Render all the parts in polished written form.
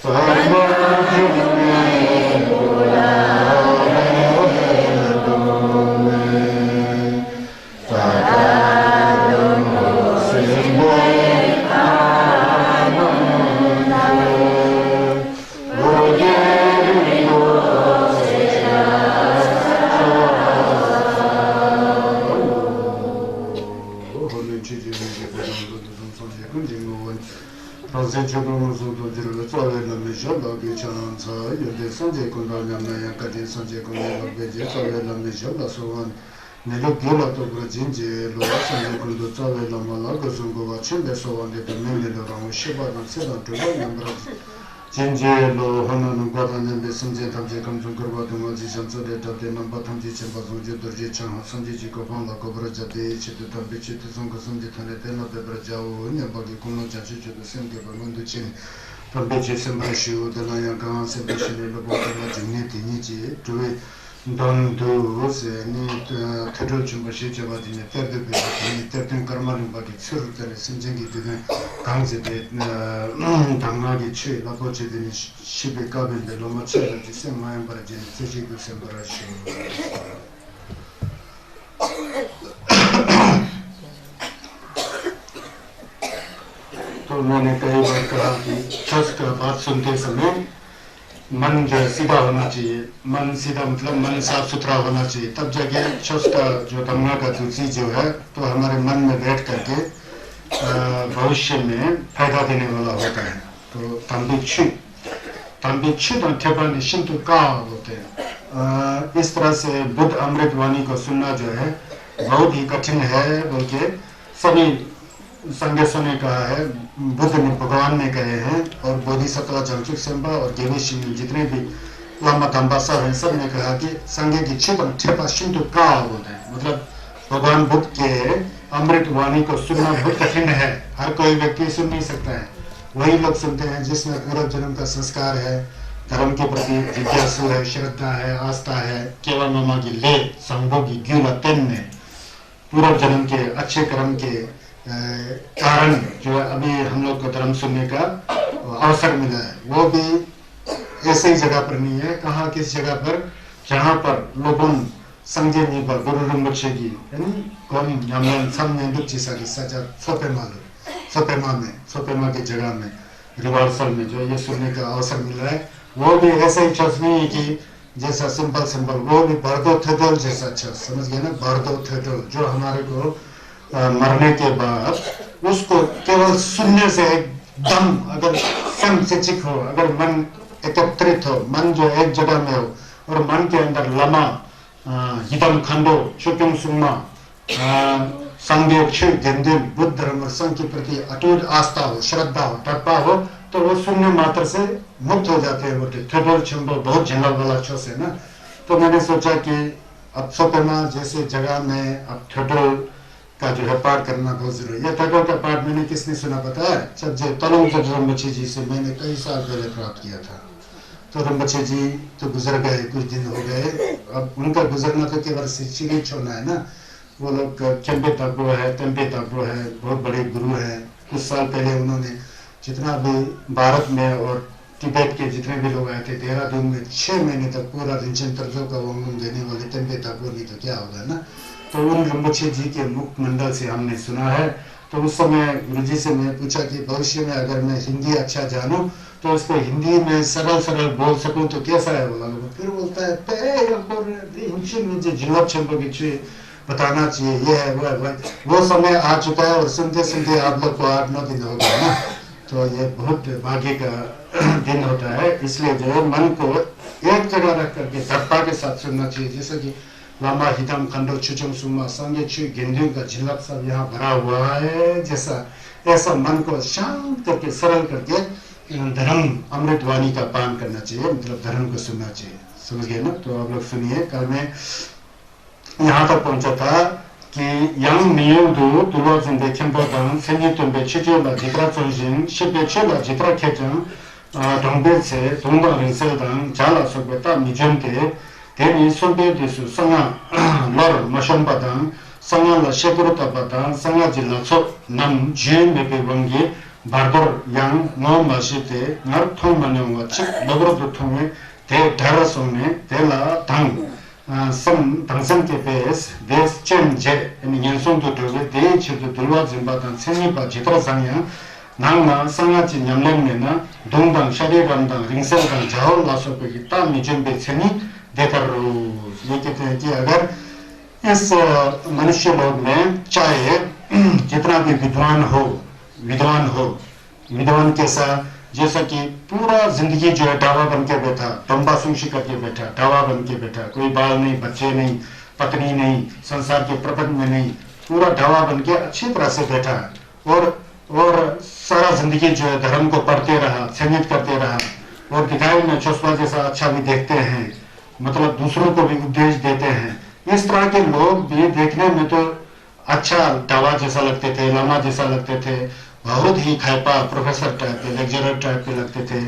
Father, logi chanan sa yode sanje kunda nyamna yankati sanje kunda lobeje sawe lamne shabla sowan nelo gyola to brajinje lo sanje kunda sawe lamala gazungo wa chimbe sowan de mene lo ramu shiba na sedan to nyambra jinje lo hanan gwadan de sanje tamje kamjung kurwa dunga ji shamso de tate namba tamje chimba suje dorje chan sanje ji ko phang la ko brajate chite tambe chite sanga sanje thane tena be brajao nyambagi kuno chachi chite senge bamandu chin Tambeche sembrashu dalaya gan sembrashine lobo dala jine tinichi tuwe don do se ni thero chumbashi jabadine terde be ni terde karmarin bagi tsur tane sinjengi dine gangze de dangagi che labo che de shibe kabel de loma che de semayan baraje tseji go sembrashu तो मैंने कई बार कहा कि छस का बात सुनते समय मन जो सीधा होना चाहिए मन सीधा मतलब मन साफ सुथरा होना चाहिए तब जाके छस का जो गंगा का तुलसी जो है तो हमारे मन में बैठ करके भविष्य में फायदा देने वाला होता है तो तंबिक्षु तो ठेपा निश्चिंत का होते हैं इस तरह से बुद्ध अमृत वाणी को सुनना जो है बहुत ही कठिन है बल्कि सभी संज्ञा सुने कहा है बुद्ध ने भगवान ने कहे हैं और बोधिसत्व जंगचुक सेम्बा और गेवेशी जितने भी लंबा तंबासा हैं सब ने कहा कि संज्ञा की छिपन ठेपा शिंटू का होता है मतलब भगवान बुद्ध के अमृत वाणी को सुनना बहुत कठिन है हर कोई व्यक्ति सुन नहीं सकता है वही लोग सुनते हैं जिसमें पूर्व जन्म का संस्कार है धर्म के प्रति जिज्ञासु है श्रद्धा है आस्था है केवल मामा की ले संभोगी ग्यूला तेन ने पूर्व जन्म के अच्छे कर्म के कारण जो अभी हम लोग को धर्म सुनने का अवसर मिला है वो भी ऐसे ही जगह पर नहीं है कहाँ किस जगह पर जहाँ पर लोगों संजय नहीं पर गुरु रंबचे की यानी कौन यामन सामने दुख चीज़ की सजा सोपेमा की जगह में रिवर्सल में जो ये सुनने का अवसर मिल रहा है वो भी ऐसे ही चर्च नहीं कि जैसा सिंपल वो भी बर्दो थेडल जैसा चर्च समझ गए ना बर्दो थेडल जो हमारे को मरने के बाद उसको केवल सुनने से एकदम अगर सम से चिक हो अगर मन एकत्रित हो मन जो एक जगह में हो और मन के अंदर लमा हिदम खंडो चुक्यों सुमा संयोग क्षण गेंदिल बुद्ध धर्म और संघ के प्रति अटूट आस्था हो श्रद्धा हो टप्पा हो तो वो सुनने मात्र से मुक्त हो जाते हैं बोलते थेडोल चंबो बहुत जंगल वाला चोस है ना तो मैंने सोचा कि अब सोपेमा जैसे जगह में अब थेडोल का जो है पाठ करना बहुत जरूरी है। थेडोल का पाठ मैंने किसने सुना पता है जब जो तलों जब रंबचे जी से मैंने कई साल पहले प्राप्त किया था तो रंबचे जी तो गुजर गए कुछ दिन हो गए अब उनका गुजरना तो केवल शिक्षित छोड़ना है ना वो लोग चंबे ताबो है तेम्बे ताबो है बहुत बड़े गुरु हैं कुछ साल पहले उन्होंने जितना भी भारत में और तिब्बत के जितने भी लोग आए थे देहरादून में 6 महीने तक पूरा रिंचन तर्जों का वंगम देने वाले तेम्बे ताबो नहीं तो क्या होगा ना तो उन रंबचे जी के मुक्त मंडल से हमने सुना है तो उस समय गुरुजी से मैं पूछा कि भविष्य में अगर मैं हिंदी अच्छा जानूं तो उसको हिंदी में सरल बोल सकूं तो कैसा है बोला फिर बोलता है जिला चंपो की बताना चाहिए ये है वो समय आ चुका है और सुनते सुनते आप लोग को 8-9 दिन हो गया ना तो ये बहुत भाग्य का दिन होता है इसलिए जो मन को एक जगह रख करके धप्पा के साथ सुनना चाहिए जैसे कि लामा हिदम खंडो चुचम सुमा संगे छु गेंदू का झिलक सब यहाँ भरा हुआ है जैसा ऐसा मन को शांत करके सरल करके धर्म अमृत वाणी का पान करना चाहिए मतलब धर्म को सुनना चाहिए समझ गए ना तो आप लोग सुनिए कल मैं यहाँ तक पहुंचा था कि yang niu du duwa zinde kempa dang senyi tumbe chijo la jikra chonjin shipe che la jikra kechang dongbe che dongba ringsel dang jala sokbe ta mijom te teni sombe desu sanga lor mashomba dang sanga la shekuru taba dang sanga jila chok nam juen mebe wangi bardor yang ngo mashi te ngar thong manyongwa chik logro du thongwe te dhara somne te la dang some 당선 के base देश change in 연송 도도에 대체도 들어와 진바단 생이바 지도라 상야 나나 상하지 냠렘네나 동당 샤리반당 링셀당 자올 लासोपे ता मिजन बेचनी देकर ये कहते हैं कि अगर इस मनुष्य लोग में चाहे जितना भी विद्वान हो विद्वान कैसा जैसा कि पूरा जिंदगी जो है डावा बन के बैठा, डम्बा सुंशी करके बैठा, डावा बन के बैठा, कोई बाल नहीं, बच्चे नहीं, पत्नी नहीं, संसार के प्रपंच में नहीं, पूरा डावा बन के अच्छी तरह से बैठा है और सारा जिंदगी जो है धर्म को पढ़ते रहा, सीमित करते रहा और दिखाई में चौसवा जैसा अच्छा भी देखते हैं, मतलब दूसरों को भी उपदेश देते हैं। इस तरह के लोग भी देखने में तो अच्छा डावा जैसा लगते थे, लामा जैसा लगते थे, बहुत ही खायपा प्रोफेसर टाइप के, लेक्चरर टाइप के लगते थे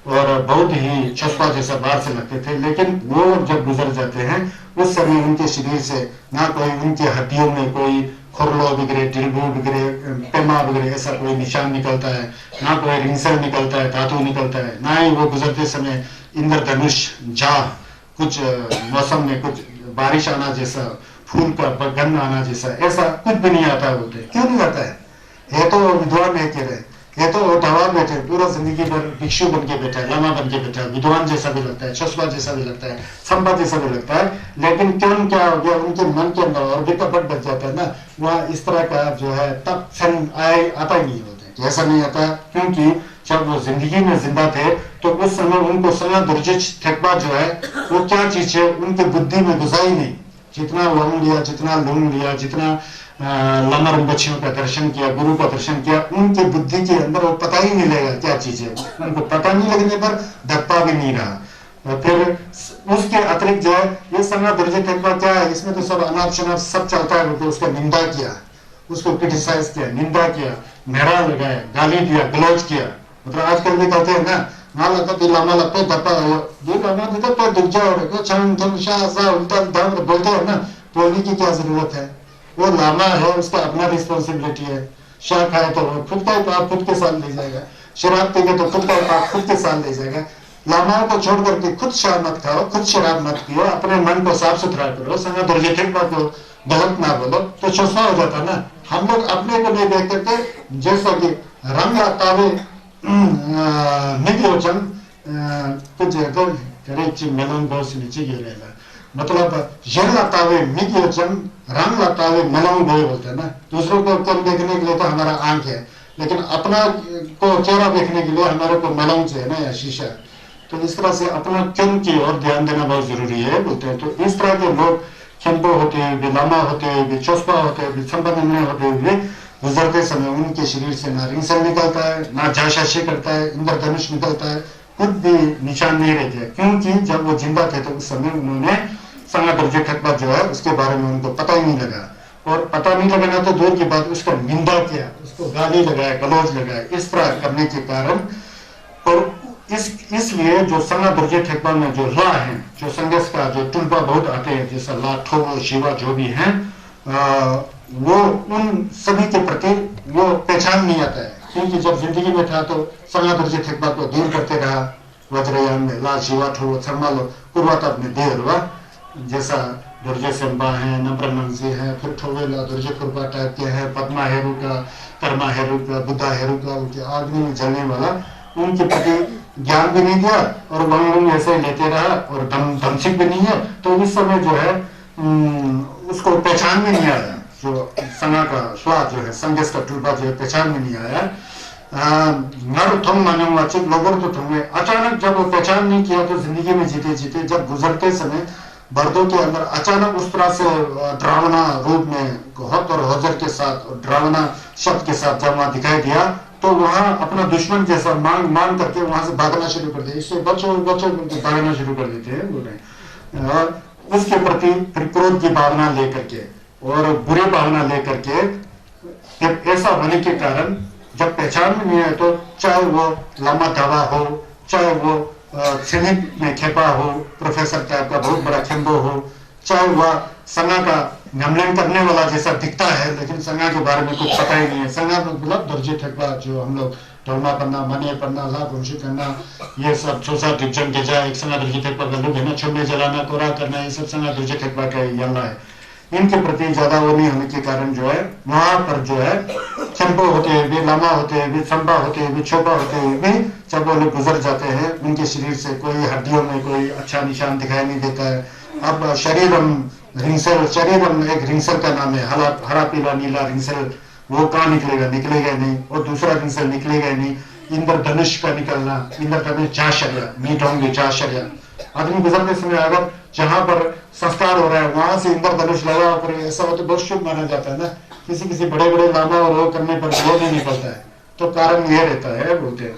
और बहुत ही चस्पा जैसा बाहर से लगते थे। लेकिन वो जब गुजर जाते हैं उस समय उनके शरीर से ना कोई उनके हड्डियों में कोई खुरलो बिगड़े, डिलबू बिगड़े, पेमा बिगड़े ऐसा कोई निशान निकलता है, ना कोई रिंसल निकलता है, धातु निकलता है, ना ही वो गुजरते समय इंद्रधनुष जा कुछ मौसम में कुछ बारिश आना जैसा, फूल का गंध आना जैसा, ऐसा कुछ भी नहीं आता है। बोलते क्यों नहीं आता है? ये तो विद्वान है कह रहे, ये तो डावा बैठे पूरा जिंदगी भर भिक्षु बन के बैठा है, लामा बन के बैठा है, विद्वान जैसा भी लगता है, चश्मा जैसा भी लगता है, संपा जैसा भी लगता है। लेकिन क्यों क्या हो गया उनके मन के अंदर और भी कपट बच जाता है ना, वह इस तरह का जो है तब आता ही नहीं होता, ऐसा नहीं आता। क्योंकि जब वो जिंदगी में जिंदा थे तो उस समय उनको सना दुर्जिच थकवा जो है वो क्या चीज है उनकी बुद्धि में घुसा ही नहीं। जितना लौंग लिया, जितना लूंग लिया, जितना लमर बच्चियों का दर्शन किया, गुरु का दर्शन किया, उनकी बुद्धि के अंदर वो पता ही नहीं लगेगा क्या चीज है। उनको पता नहीं लगने पर धप्पा भी नहीं रहा। और फिर उसके अतिरिक्त जो है ये सना दुर्जित थकवा क्या है, इसमें तो सब अनाप शनाप सब चलता है। तो उसका निंदा किया, उसको क्रिटिसाइज किया, निंदा किया, मेहरा लगाया, गाली दिया, गलौज किया। मतलब आजकल भी कहते हैं ना, हाँ लगा तो लामा लगता है धप्पा ये लामा देता तो दुख जाओ छंग छंग शाह उल्टा दाम बोलते हैं ना, बोलने की क्या जरूरत है? वो लामा है, उसका अपना रिस्पॉन्सिबिलिटी है। शाह खाए तो वो खुद का पाप खुद के साथ ले जाएगा, शराब पीगे तो खुद का पाप खुद के साथ ले जाएगा। लामाओं को छोड़ करके खुद शाह मत खाओ, खुद शराब मत पियो, अपने मन को साफ सुथरा करो, संगा दुर्जठिक को गलत ना बोलो तो चौसा हो जाता ना। हम लोग अपने को नहीं देख करके जैसा कि रंग लातावे निगोचन कुछ करे मेलन बहुत नीचे गिरेगा, मतलब जल लातावे मिगोचन रंग लातावे मेलन बोलते हैं ना। दूसरों को कम देखने के लिए तो हमारा आंख है, लेकिन अपना को चेहरा देखने के लिए हमारे को मेलन चाहिए ना या शीशा। तो इस तरह से अपना कम की ओर ध्यान देना बहुत जरूरी है बोलते हैं। तो इस तरह के लोग खेम्बो होते हुए, लामा होते हुए, चौसपा होते हुए, संपन्न होते हुए गुजरते समय उनके शरीर से ना रिंसल निकलता है, ना झाशाशी करता है, इंद्रधनुष निकलता है, कुछ भी निशान नहीं रहते। क्योंकि जब वो जिंदा थे तो उस समय उन्होंने संगा दर्जे खतबा जो है उसके बारे में उनको पता ही नहीं लगा, और पता नहीं लगाना तो दूर की बात, उसका निंदा किया, उसको गाली लगाया, गलौज लगाया। इस तरह करने के कारण और इसलिए जो संगा दर्जे ठेकबा में जो ला है, जो संघर्ष का जो टुलबा बहुत आते हैं, जैसा ला ठो शिवा जो भी हैं, वो उन सभी के प्रति वो पहचान नहीं आता है। क्योंकि जब जिंदगी में था तो संगा दर्जे ठेकबा को दूर करते रहा। वज्रयान में ला शिवा ठो थर्मालो पूर्वाता में देर हुआ, जैसा दुर्जे संबा है, नम्रनंसी है, फिर ठोवेला दुर्जे कुर्बा टाइप के है, पद्मा हेरु का, कर्मा हेरु का, बुद्धा हेरु का, उनके आदमी में जलने वाला, उनके प्रति ज्ञान भी नहीं दिया और वंग ऐसे लेते रहा और धमसिक भी नहीं है। तो इस समय जो है उसको पहचान में नहीं आया, जो संगा का स्वाद जो है, संघर्ष का टूबा जो है पहचान में नहीं आया। नर थम मानववाचिक लोगों तो थम अचानक जब वो पहचान नहीं किया तो जिंदगी में जीते जीते जब गुजरते समय बर्दों के अंदर अचानक उस तरह से ड्रावना रूप में हत और हजर के साथ ड्रावना शब्द के साथ जब वहां दिखाई दिया तो वहां अपना दुश्मन जैसा मान करके वहां से भागना शुरू कर दिया। इससे बचो बचो करके भागना शुरू कर देते हैं बोल रहे। और उसके प्रति क्रोध की भावना लेकर के और बुरे भावना लेकर के ऐसा होने के कारण जब पहचान में नहीं है तो चाहे वो लामा दावा हो, चाहे वो सैनिक में खेपा हो, प्रोफेसर टाइप का बहुत बड़ा खेम्बो हो, चाहे वह संगा का नमलन करने वाला जैसा दिखता है लेकिन संगा के बारे में कुछ पता ही नहीं है। संगा में मतलब दर्जे ठेकवा जो हम लोग ढोलना पन्ना, मने पन्ना, लाभ वंशी करना, ये सब छोसा टिप्चन के जाए एक संगा दर्जे ठेकवा का लोग है ना, छोड़ने जलाना, कोरा करना, ये सब संगा दर्जे ठेकवा का यल्ला है। इनके प्रति ज्यादा वो नहीं होने के कारण जो है वहां पर जो है खेम्बो होते हुए भी, लामा होते हुए भी, संबा होते हुए भी, छोपा होते हुए भी जब वो लोग गुजर जाते हैं उनके शरीर से कोई हड्डियों में कोई अच्छा निशान दिखाई नहीं देता है। अब शरीरम रिंसल, शरीरम एक रिंसल का नाम है, हरा पीला नीला रिंसल, वो कहाँ निकलेगा? निकलेगा नहीं। और दूसरा रिंसल निकलेगा नहीं। इंद्रधनुष का निकलना, इंद्रधनुष जाशर्या, मीट होंगे जाशर्या। आदमी गुजरने समय अगर जहां पर संस्कार हो रहा है वहां से इंद्रधनुष लगा कर ऐसा हो तो बहुत शुभ माना जाता है ना। किसी किसी बड़े बड़े लामा और वो करने पर वो नहीं निकलता है, तो कारण ये रहता है बोलते हैं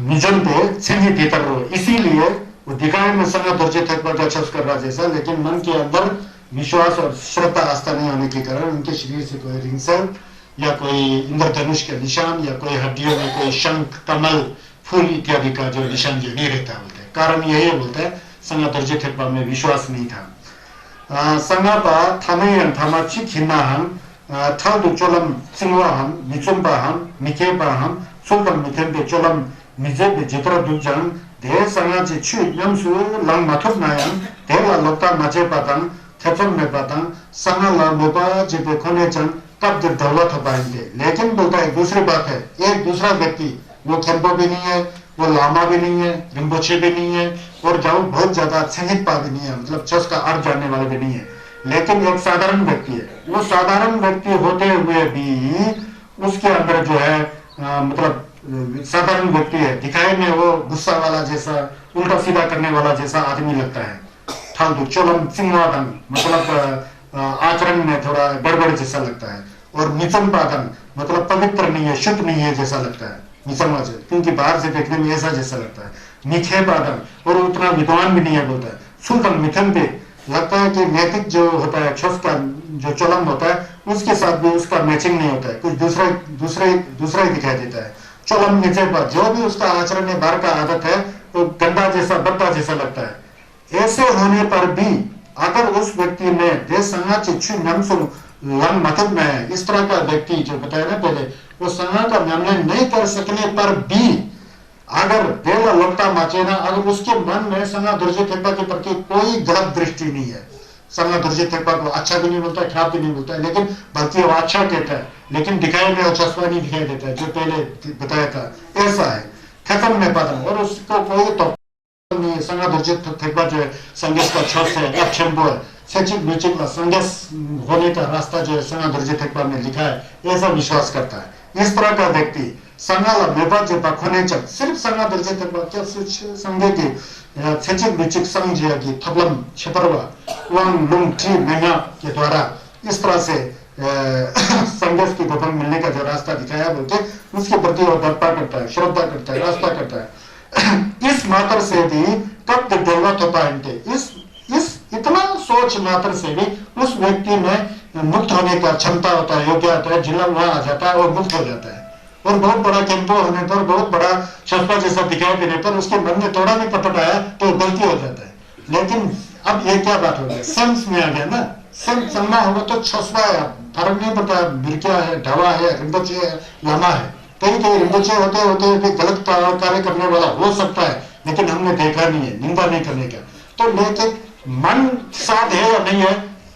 निजन पे सिंह भीतर रो, इसीलिए वो दिखाए में संग दर्जे तक पर अच्छा कर रहा जैसा, लेकिन मन के अंदर विश्वास और श्रद्धा आस्था नहीं होने के कारण उनके शरीर से कोई रिंगसर या कोई इंद्रधनुष के निशान या कोई हड्डियों में कोई शंख कमल फूल इत्यादि का जो निशान जो नहीं रहता बोलते हैं। कारण यही बोलते हैं संग दर्जे तक में विश्वास नहीं था। संगापा थामेयन थामाची खिन्नाहम थादु चोलम सिंगवाहम निचुम्बाहम मिकेबाहम सुल्तान मिथेबे चोलम मिजेबे जितरा दुजन दे संगाची छु यमसु लंग माथुप नायम देला लोटा मजे पातंग थेफम में पातंग संगा मोबा जिबे खोने चन कब जब दौलत हो पाएंगे। लेकिन बोलता है दूसरी बात है, एक दूसरा व्यक्ति वो खेम्बो भी नहीं है, वो लामा भी नहीं है, रिम्बोचे भी नहीं है, और जाओ बहुत ज्यादा संगीत पा भी नहीं है, मतलब चस का अर्थ जानने वाले भी नहीं है, लेकिन एक साधारण व्यक्ति है। वो साधारण व्यक्ति होते हुए भी उसके अंदर जो है मतलब साधारण व्यक्ति है, दिखाई में वो गुस्सा वाला जैसा उल्टा सीधा करने वाला जैसा आदमी लगता है। फालतू चोलम सिंहवादन मतलब आचरण में थोड़ा गड़बड़ जैसा लगता है, और निचम पादन मतलब पवित्र नहीं है, शुद्ध नहीं है जैसा लगता है निचम, क्योंकि बाहर से देखने में ऐसा जैसा लगता है। मीठे पादन और उतना विद्वान भी नहीं है बोलता है। सुल्तान मिथन पे लगता है कि नैतिक जो होता है छस का जो चलन होता है उसके साथ भी उसका मैचिंग नहीं होता है, कुछ दूसरा ही दिखाई देता है। चलन नीचे पर जो भी उसका आचरण है बाहर का आदत है वो गंदा जैसा बद्दा जैसा लगता है। ऐसे होने पर भी अगर उस व्यक्ति में देश संगा चिच्छु नमसु लंग मतलब में इस तरह का व्यक्ति जो बताया ना पहले, वो संगा का निर्णय नहीं कर सकने पर भी अगर देला लोकता माचेना, अगर उसके मन में संगा दुर्जे थेपा के प्रति कोई गलत दृष्टि नहीं है, संगा दुर्जे थेपा को अच्छा भी नहीं बोलता है खराब भी नहीं बोलता है, लेकिन बल्कि वो अच्छा कहता है, लेकिन दिखाई में चश्मा नहीं दिखाई देता है जो पहले बताया था, ऐसा है खत्म में पाता। और उसको कोई तो संगा दुर्जे थेपा जो है संगेश का छस है अक्षम्बो है, सचिव विचित संगेश होने का रास्ता जो है संगा दुर्जे थेपा में लिखा है, ऐसा विश्वास करता है। इस तरह का व्यक्ति संगाला मेबाजे पाखोने चक सिर्फ संगा दर्जे तक क्या संगे की सचिव विचिक संजय की थबलम छपरवा वांग लुंग टी मेना के द्वारा इस तरह से संगस की भवन मिलने का जो रास्ता दिखाया बोलते उसके प्रति वो दर्पा करता है, श्रद्धा करता है, रास्ता करता है। इस मात्र से भी कब डेवलप होता है, इस इतना सोच मात्र से भी उस व्यक्ति में मुक्त होने का क्षमता होता है, योग्य होता है, जिला वहां आ जाता है और मुक्त हो जाता है। और बहुत बड़ा कैंपो होने पर, बहुत बड़ा छस्पा जैसा दिखाई देने पर उसके मन में थोड़ा भी पटट आया तो गलती हो जाता है। लेकिन अब ये क्या बात हो गई, सेंस में आ गया ना, सेंस चलना होगा तो छस्पा है, फर्क नहीं पड़ता बिरकिया है, ढवा है, रिम्बोचे है, लामा है। कहीं कहीं रिम्बोचे होते होते भी गलत कार्य करने वाला हो सकता है, लेकिन हमने देखा नहीं है, निंदा नहीं करने का। तो लेकिन मन साध है या नहीं है,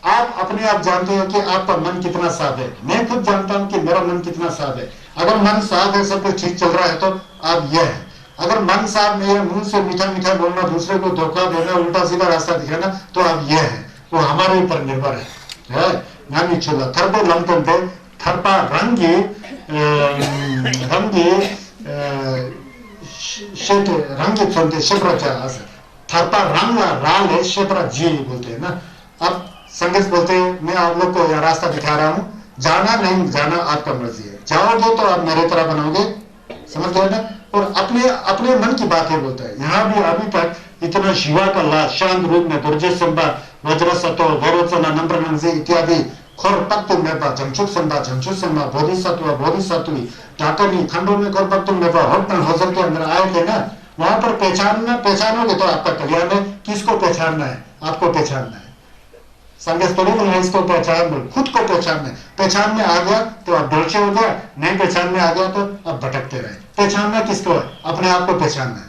आप अपने आप जानते हो कि आपका मन कितना साध है। मैं खुद जानता हूं कि मेरा मन कितना साध है। अगर मन साफ है, सब कुछ ठीक चल रहा है तो आप यह है। अगर मन साफ नहीं है, मुंह से मीठा मीठा बोलना, दूसरे को धोखा देना, उल्टा सीधा रास्ता दिखाना, तो आप यह है। वो हमारे ऊपर निर्भर है। नानी छोला थरपे लंतनते थरपा रंगी शेट रंगी छोटे शेपरा आसर थरपा रंग राल है, शेपरा जी बोलते हैं ना। अब संगीत बोलते हैं मैं आप लोग को यह रास्ता दिखा रहा हूँ, जाना नहीं जाना आपका मर्जी है, जाओगे तो आप मेरे तरह बनोगे, समझ गए ना। और अपने मन की बात है बोलता है। यहाँ भी अभी तक इतना शिवा का लाश शांत रूप में दुर्जे संबा वज्र सतो गौरवचना नम्र नंजे इत्यादि खोर पत्तु मेपा झंझुक संबा बोधिसत्व टाकनी खंडों में खोर पत्तु मेपा होटन होजर के अंदर आए थे ना, वहां पर पहचानोगे तो आपका कल्याण है। किसको पहचानना है? आपको पहचानना है। संगत थोड़ी बोलना इसको पहचान, बोल खुद को पहचानना है। पहचान में आ गया तो आप डोलचे हो गया, नहीं पहचान में आ गया तो आप भटकते रहे। पहचानना किसको है? अपने आप को पहचानना है।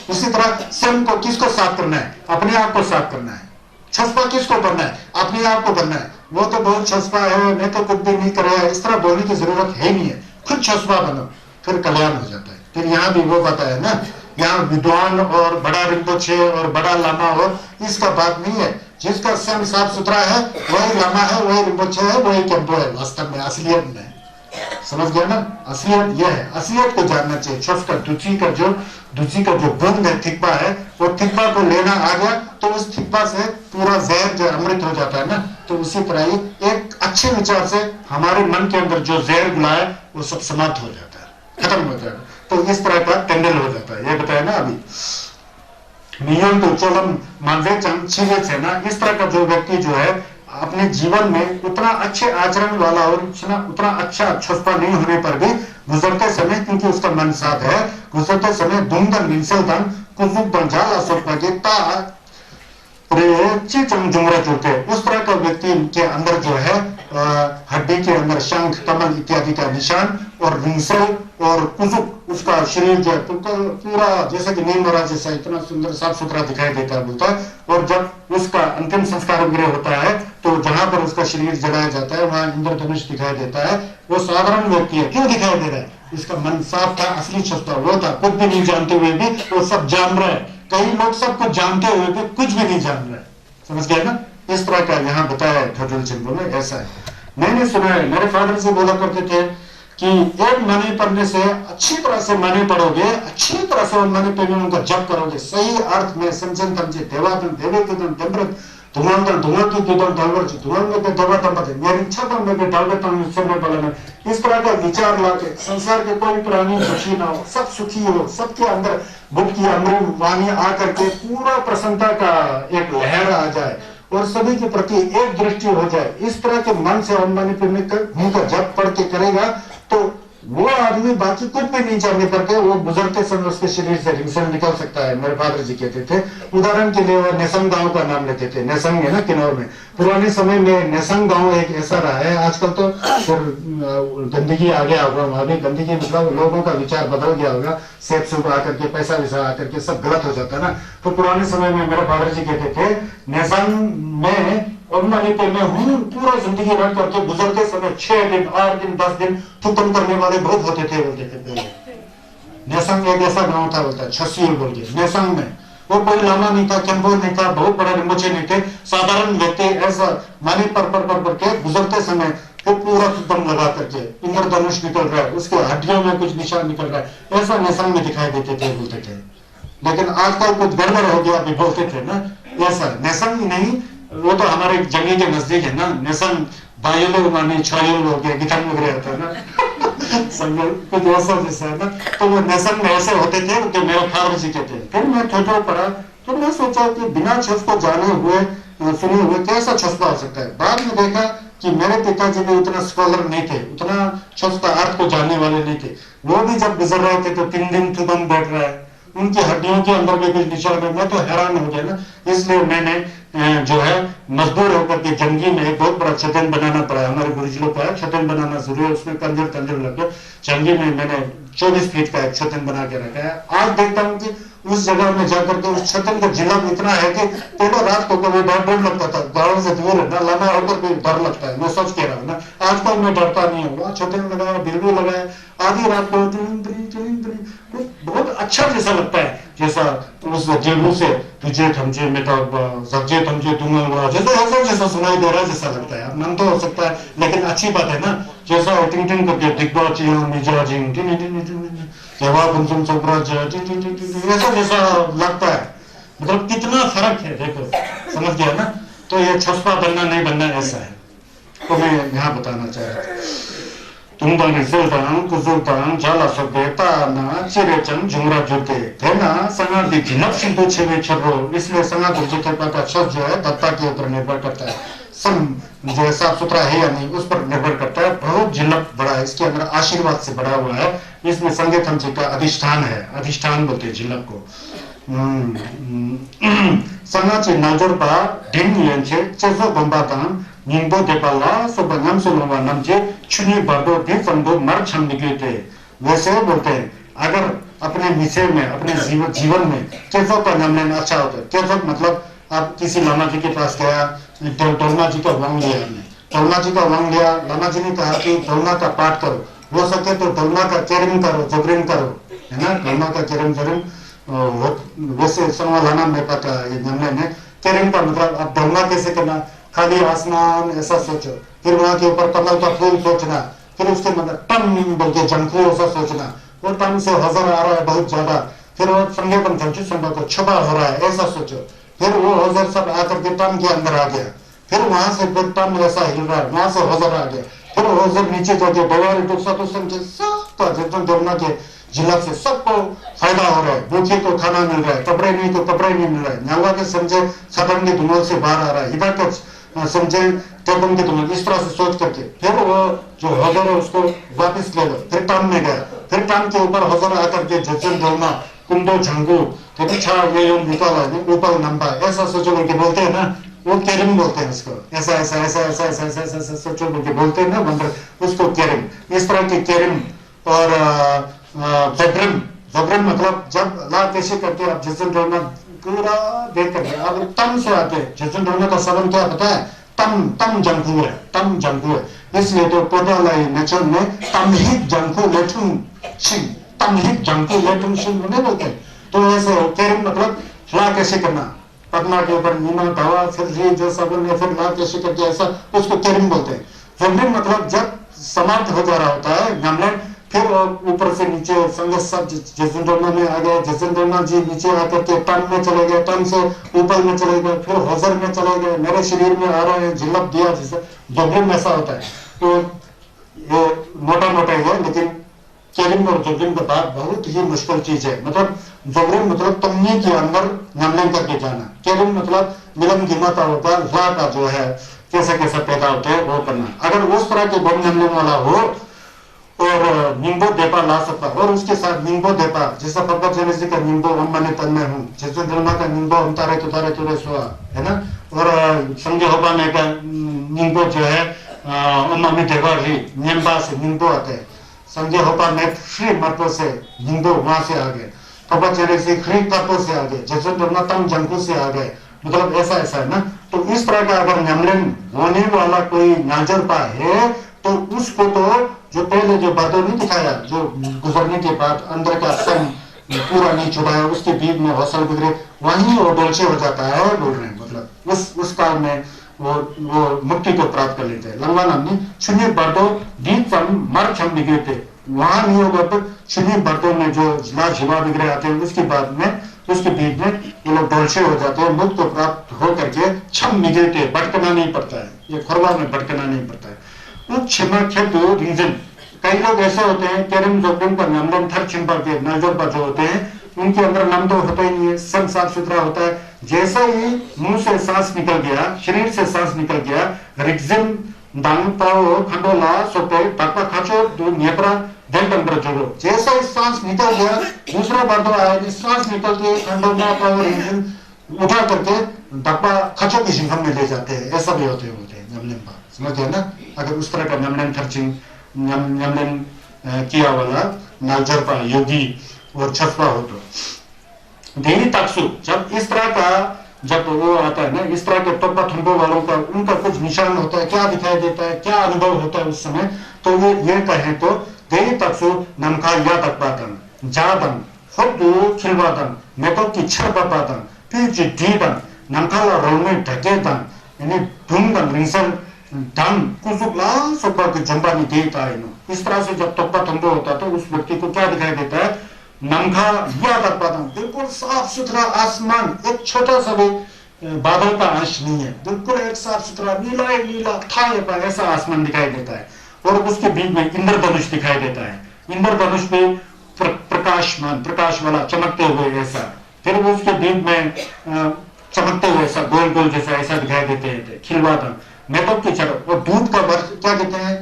उसी तरह स्वयं को किसको साफ करना है? अपने आप को साफ करना है। छस्पा किसको करना है? अपने आप को करना है। वो तो बहुत छस्पा है, मैं तो कुछ भी नहीं कर रहा है, इस तरह बोलने की जरूरत है नहीं है। खुद छस्पा बनो, फिर कल्याण हो जाता है। फिर यहाँ भी वो पता है ना, यहाँ विद्वान और बड़ा रिम्पोछे और बड़ा लामा हो, इसका बात नहीं है। जिसका स्वयं साफ सुथरा है वही लामा है, वही रिम्पोछे है, वही कैंपो है वास्तव में, असलियत में। समझ गया ना? असलियत यह है, असलियत को जानना चाहिए। छुप का दुची का जो बूंद है, थिक्पा है, वो थिक्पा को लेना आ गया तो उस थिक्पा से पूरा जहर जो अमृत हो जाता है ना। तो उसी तरह ही एक अच्छे विचार से हमारे मन के अंदर जो जहर गुला है वो सब समाप्त हो जाता है, खत्म हो जाता है। तो इस तरह का टेंडल हो जाता है, ये बताया ना अभी। नियम तो चलम मानवे चीजें है ना। इस तरह का जो व्यक्ति जो है अपने जीवन में उतना अच्छे आचरण वाला और उतना अच्छा छुपा नहीं होने पर भी गुजरते समय, क्योंकि उसका मन साफ है, गुजरते समय दुमदन विंसलदन कुजुदन जाला सोपागे ता जुड़ते। उस तरह का व्यक्ति के अंदर जो है हड्डी के अंदर शंख कमल इत्यादि का निशान और विंसल और कुजुक उसका शरीर जो है पूरा जैसा कि नीम महाराज जैसा इतना सुंदर साफ सुथरा दिखाई देता है बोलता है। और जब उसका अंतिम संस्कार वगैरह होता है तो जहां पर उसका शरीर जलाया जाता है वहां इंद्रधनुष दिखाई देता है। वो साधारण व्यक्ति है, क्यों दिखाई दे रहा है? इसका मन साफ था, असली छुपा वो था, कुछ भी नहीं जानते हुए भी वो सब जान रहा है। कई लोग सब कुछ जानते हुए भी कुछ भी नहीं जान रहे, समझ गए ना? इस तरह का यहाँ बताया है ठोडल चिंपू में, ऐसा है। मैंने सुना है, मेरे फादर से बोला करते थे कि एक मनी पढ़ने से अच्छी तरह से मनी पढ़ोगे, अच्छी तरह से मनी पढ़ने उनका जप करोगे, सही अर्थ में समझन समझे देवादन देवे किदन तेम्रत धुआंदन धुआं की किदन डालवर धुआं में के देवा तंबत मेरी इच्छा पर मैं डालवे तंग समय बलन। इस तरह का विचार लाके संसार के कोई प्राणी दुखी ना हो, सब सुखी हो, सबके अंदर बुद्ध की अमृत वाणी आकर के पूरा प्रसन्नता का एक लहर आ जाए और सभी के प्रति एक दृष्टि हो जाए। इस तरह के मन से अम्बानी उनका जप पढ़ के करेगा तो वो आदमी बाकी कुछ भी नहीं जानने करके वो गुजरते समय उसके शरीर से रिंसन निकल सकता है। मेरे फादर जी कहते थे, उदाहरण के लिए वो नेसंग गांव का नाम लेते थे। नेसंग है ना किन्नौर में, पुराने समय में नेसंग गांव एक ऐसा रहा है। आजकल तो गंदगी आ गया होगा, वहां भी गंदगी मतलब लोगों का विचार बदल गया होगा, सेब सूब आकर के पैसा वैसा आकर के सब गलत हो जाता है ना। तो पुराने समय में मेरे फादर जी कहते थे नेसंग में और मैं हूँ पूरा जिंदगी रह करके गुजरते समय 6 दिन 8 दिन 10 दिन थुकम करने वाले बहुत होते थे बोलते थे पहले। नेसंग एक ऐसा गांव था बोलता है, छसील बोल के नेसंग में। वो कोई लामा नहीं था, केम्बो नहीं था, बहुत बड़े रिमोचे नहीं थे, साधारण व्यक्ति ऐसा मानी पर के गुजरते समय वो पूरा थुकम लगा करके इंद्रधनुष निकल रहा है, उसके हड्डियों में कुछ निशान निकल रहा है, ऐसा नेसंग में दिखाई देते थे बोलते थे। लेकिन आजकल कुछ गड़बड़ हो गया अभी बोलते थे ना, ऐसा नेसंग नहीं, वो तो हमारे जंगली के नजदीक है ना। नेसंग बायोलो माने छायोल हो गया, गिटार में गया था ना संगल कुछ ऐसा जैसा है ना। तो वो नेसंग में ऐसे होते थे तो मेरे फादर जी कहते हैं। फिर मैं थोड़ा पढ़ा तो मैं सोचा कि बिना छस को जाने हुए सुने हुए कैसा छसपा हो सकता है। बाद में देखा कि मेरे पिताजी भी उतना स्कॉलर नहीं थे, उतना छस का अर्थ को जानने वाले नहीं थे। वो भी जब गुजर रहे थे तो 3 दिन तुदम बैठ रहा है, उनकी हड्डियों के अंदर भी कुछ निशान है। मैं तो हैरान हो गया ना, इसलिए मैंने जो है मजदूर होकर के जंगी में एक बहुत बड़ा छतन बनाना पड़ा। हमारे गुरुजी लोग का छतन बनाना जरूरी है, उसमें कंजर लग गए। जंगी में मैंने 24 फीट का एक छतन बना के रखा है। आज देखता हूँ कि उस जगह में जाकर के उस छतन का जिला इतना है कि पहले रात को कभी डर लगता था, गाँव से दूर है ना, लंबा होकर भी डर लगता है। मैं सच कह रहा हूँ ना, आजकल मैं डरता नहीं हूँ। छतन लगाया, बिल्कुल लगाया, आधी रात को बहुत अच्छा जैसा लगता है, जैसा उस जेबू से तुझे थमचे में तो सब्जे थमचे दूंगा हुआ जैसा सुनाई दे रहा है, जैसा लगता है। मन तो हो सकता है लेकिन अच्छी बात है ना, जैसा टिंग टिंग करके दिग्बाज ऐसा जैसा लगता है। मतलब कितना फर्क है देखो, समझ गया ना। तो ये छुपा बनना नहीं बनना ऐसा है, तो मैं यहाँ बताना चाह रहा था। तुम्बानी सुल्तान कुजुल्तान जाला सभ्यता ना चिरेचन जुमरा जुते है ना संगा दी जिनक सिंधु छेवे छरो। इसलिए संगा गुर्जित का शब्द जो है दत्ता के ऊपर निर्भर करता है, सम जो साफ सुथरा है या नहीं उस पर निर्भर करता है। बहुत झिलक बड़ा है, इसके अंदर आशीर्वाद से बड़ा हुआ है। इसमें संगठन जी का अधिष्ठान है, अधिष्ठान बोलते हैं झिलक को। संगाचे नाजोरपा ढिंग लेंचे चेसो बंबातान निंबो देपाला सोबंगम सोलवा नमचे चुनी बर्दो भी फंदो मर छम निकलते। वैसे बोलते हैं अगर अपने विषय में अपने जीवन में केफो का नाम लेना अच्छा होता है। केफो मतलब आप किसी लामा जी के पास गया, टोलमा जी का वांग लिया, टोलमा जी का वांग लिया, लामा जी ने कहा कि टोलमा का पाठ करो, हो सके तो टोलमा का चेरिंग करो, जबरिंग करो, है ना। टोलमा का चेरिंग वैसे संवालाना में पता ये हमने ने चेरिंग का मतलब अब टोलमा कैसे करना, खाली आसमान ऐसा सोचो, फिर वहां के ऊपर कमल का फूल सोचना, फिर उसके मतलब टम बोल के जंखू ऐसा सोचना, वो टम से हजर आ रहा है बहुत ज्यादा, फिर वो संज्ञापन जंचु संभव को छुपा हो रहा है ऐसा सोचो, फिर वो हजर सब आकर के टम के अंदर आ गया, फिर वहां से फिर टम ऐसा हिल रहा है, वहां से हजर आ गया, फिर हजर नीचे जाके डोवारी टुकसा तो समझे सबका जितना दोनों के जिला से सबको फायदा हो रहा है, भूखे को खाना मिल रहा है, कपड़े नहीं तो कपड़े नहीं मिल रहा है, नलवा के समझे खत्म के धुनों से बाहर आ रहा है, इधर के समझे टेबल के धुनों, इस तरह से सोच करके फिर वो जो हजर है उसको वापस ले लो, फिर टम में गया, फिर टम के ऊपर हजर आकर के जजन डोलना कुंडो झंगू छा ये ऊपर नंबा ऐसा सोचो के बोलते हैं ना, वो केरिम बोलते हैं उसको, ऐसा ऐसा ऐसा ऐसा ऐसा ऐसा ऐसा ऐसा सोचो के बोलते हैं ना मंत्र, उसको केरिम, इस तरह के केरिम और जबरन, जबरन मतलब जब ला कैसे करते आप जजन डोलना पूरा देख कर, अब तम से आते हैं जजन डोलना का सबन क्या पता है, तम तम जंखू है, तम जंखू है, इसलिए तो पोदालाई नेचर में तमहित जंखू लेठुम सिंह, तमहित जंखू लेठुम सिंह नहीं बोलते, तो ऐसे केरिम मतलब ला कैसे करना, पदमा के ऊपर नीमा धावा फिर ये जो सबन है फिर ला कैसे करके ऐसा, उसको केरिम बोलते हैं। जबरन मतलब जब समाप्त हो जा रहा होता है नमलन, फिर ऊपर से नीचे संगत सब जजनडोना में आ गए, जजनडोना जी नीचे आकर के टन में चले गए, टन से ऊपर में चले गए, फिर हजर में चले गए, मेरे शरीर में आ रहे हैं, झिलक दिया जैसे जबरन में ऐसा होता है, तो ये मोटा मोटा ही है, लेकिन केरिम और जबरन का बात बहुत ही मुश्किल चीज है, मतलब जबरन मतलब तमनी के अंदर नमलन करके जाना, केरिम मतलब मिलन गिमाता होता है, ला का जो है कैसे कैसे पैदा होते हैं वो करना, अगर उस तरह के बम नमलन वाला हो और निम्बो देपा ला सकता, और उसके साथ निम्बो देपा जैसा पब्बा जेनेसी का निम्बो हम मने तन में हूँ, जैसे धर्मा का निम्बो हम तारे तुरे सुआ है ना, और संजय होबा में का निम्बो जो है अम्मी देवा ही निम्बा से निम्बो आते हैं, संजय होबा में फ्री मतों से निम्बो वहां से आ गए, पब्बा जेनेसी फ्री तत्वों से आ गए, जैसे धर्मा तम जंकू से आ गए, मतलब ऐसा ऐसा है ना, तो इस तरह का अगर नमलन होने वाला कोई नाजरपा है तो उसको तो जो पहले जो बातों नहीं दिखाया, जो गुजरने के बाद अंदर का सन पूरा नहीं छुपाया, उसके बीच में हौसल बिगड़े वहीं वो डोलचे हो जाता है बोल रहे हैं, मतलब उस काल में वो मुक्ति को प्राप्त कर लेते हैं। लंबा नाम शून्य बर्दो दीप मर क्षम बिगड़े थे, वहां नहीं होगा तो शून्य बर्दों में जो लाल शिवा बिगड़े आते हैं उसके बाद में उसके बीच में ये लोग डोलचे हो जाते हैं, मुक्त को प्राप्त हो करके छम बिगड़ते, भटकना नहीं पड़ता है, ये खुरवा में भटकना नहीं पड़ता है। क्षमा दो रीजन, कई लोग ऐसे होते हैं केरम जोगम का नमन थर छिंपा के नजरबा जो होते हैं उनके अंदर नम तो होता ही नहीं है, सब साफ सुथरा होता है, जैसा ही मुंह से सांस निकल गया, शरीर से सांस निकल गया, रिक्जिम दांग पाओ खंडोला सोपे पापा खाचो दो नेत्रा दंड अंदर जोड़ो, जैसा ही सांस निकल गया दूसरा बार तो आया कि सांस निकल के खंडोला पाओ रिक्जिम उठा करके डब्बा खचो की शिंगम में ले जाते हैं, ऐसा भी होते हैं नमन पा, समझ गया ना। अगर उस तरह का नमन खर्चिंग नमन किया वाला नालजरपा योगी और छसपा हो तो देवी ताकसु, जब इस तरह का जब वो आता है ना, इस तरह के टप्पा थम्बो वालों का उनका कुछ निशान होता है, क्या दिखाई देता है, क्या अनुभव होता है उस समय, तो वो ये कहें तो देवी ताकसु नमका या तकपातन जादन खुद खिलवादन मेटो की छरपातन फिर जीडन नमकाला रोल में ढकेदन यानी ढूंढन रिंसल धन कुसुकला सुपर के जंबा नहीं देता है नो, इस तरह से जब टप्पा थम्बो होता है तो उस व्यक्ति को क्या दिखाई देता है, नमखा या तकपातन बिल्कुल साफ सुथरा आसमान, एक छोटा सा भी बादल का अंश नहीं है, बिल्कुल एक साफ सुथरा नीला नीला था ऐसा आसमान दिखाई देता है, और उसके बीच में इंद्रधनुष दिखाई देता है, इंद्रधनुष पे प्रकाशमान प्रकाश वाला चमकते हुए ऐसा, फिर वो उसके बीच में चमकते हुए ऐसा गोल गोल जैसा ऐसा दिखाई देते हैं खिलवाता मेटोप की चढ़, और दूध का क्या कहते हैं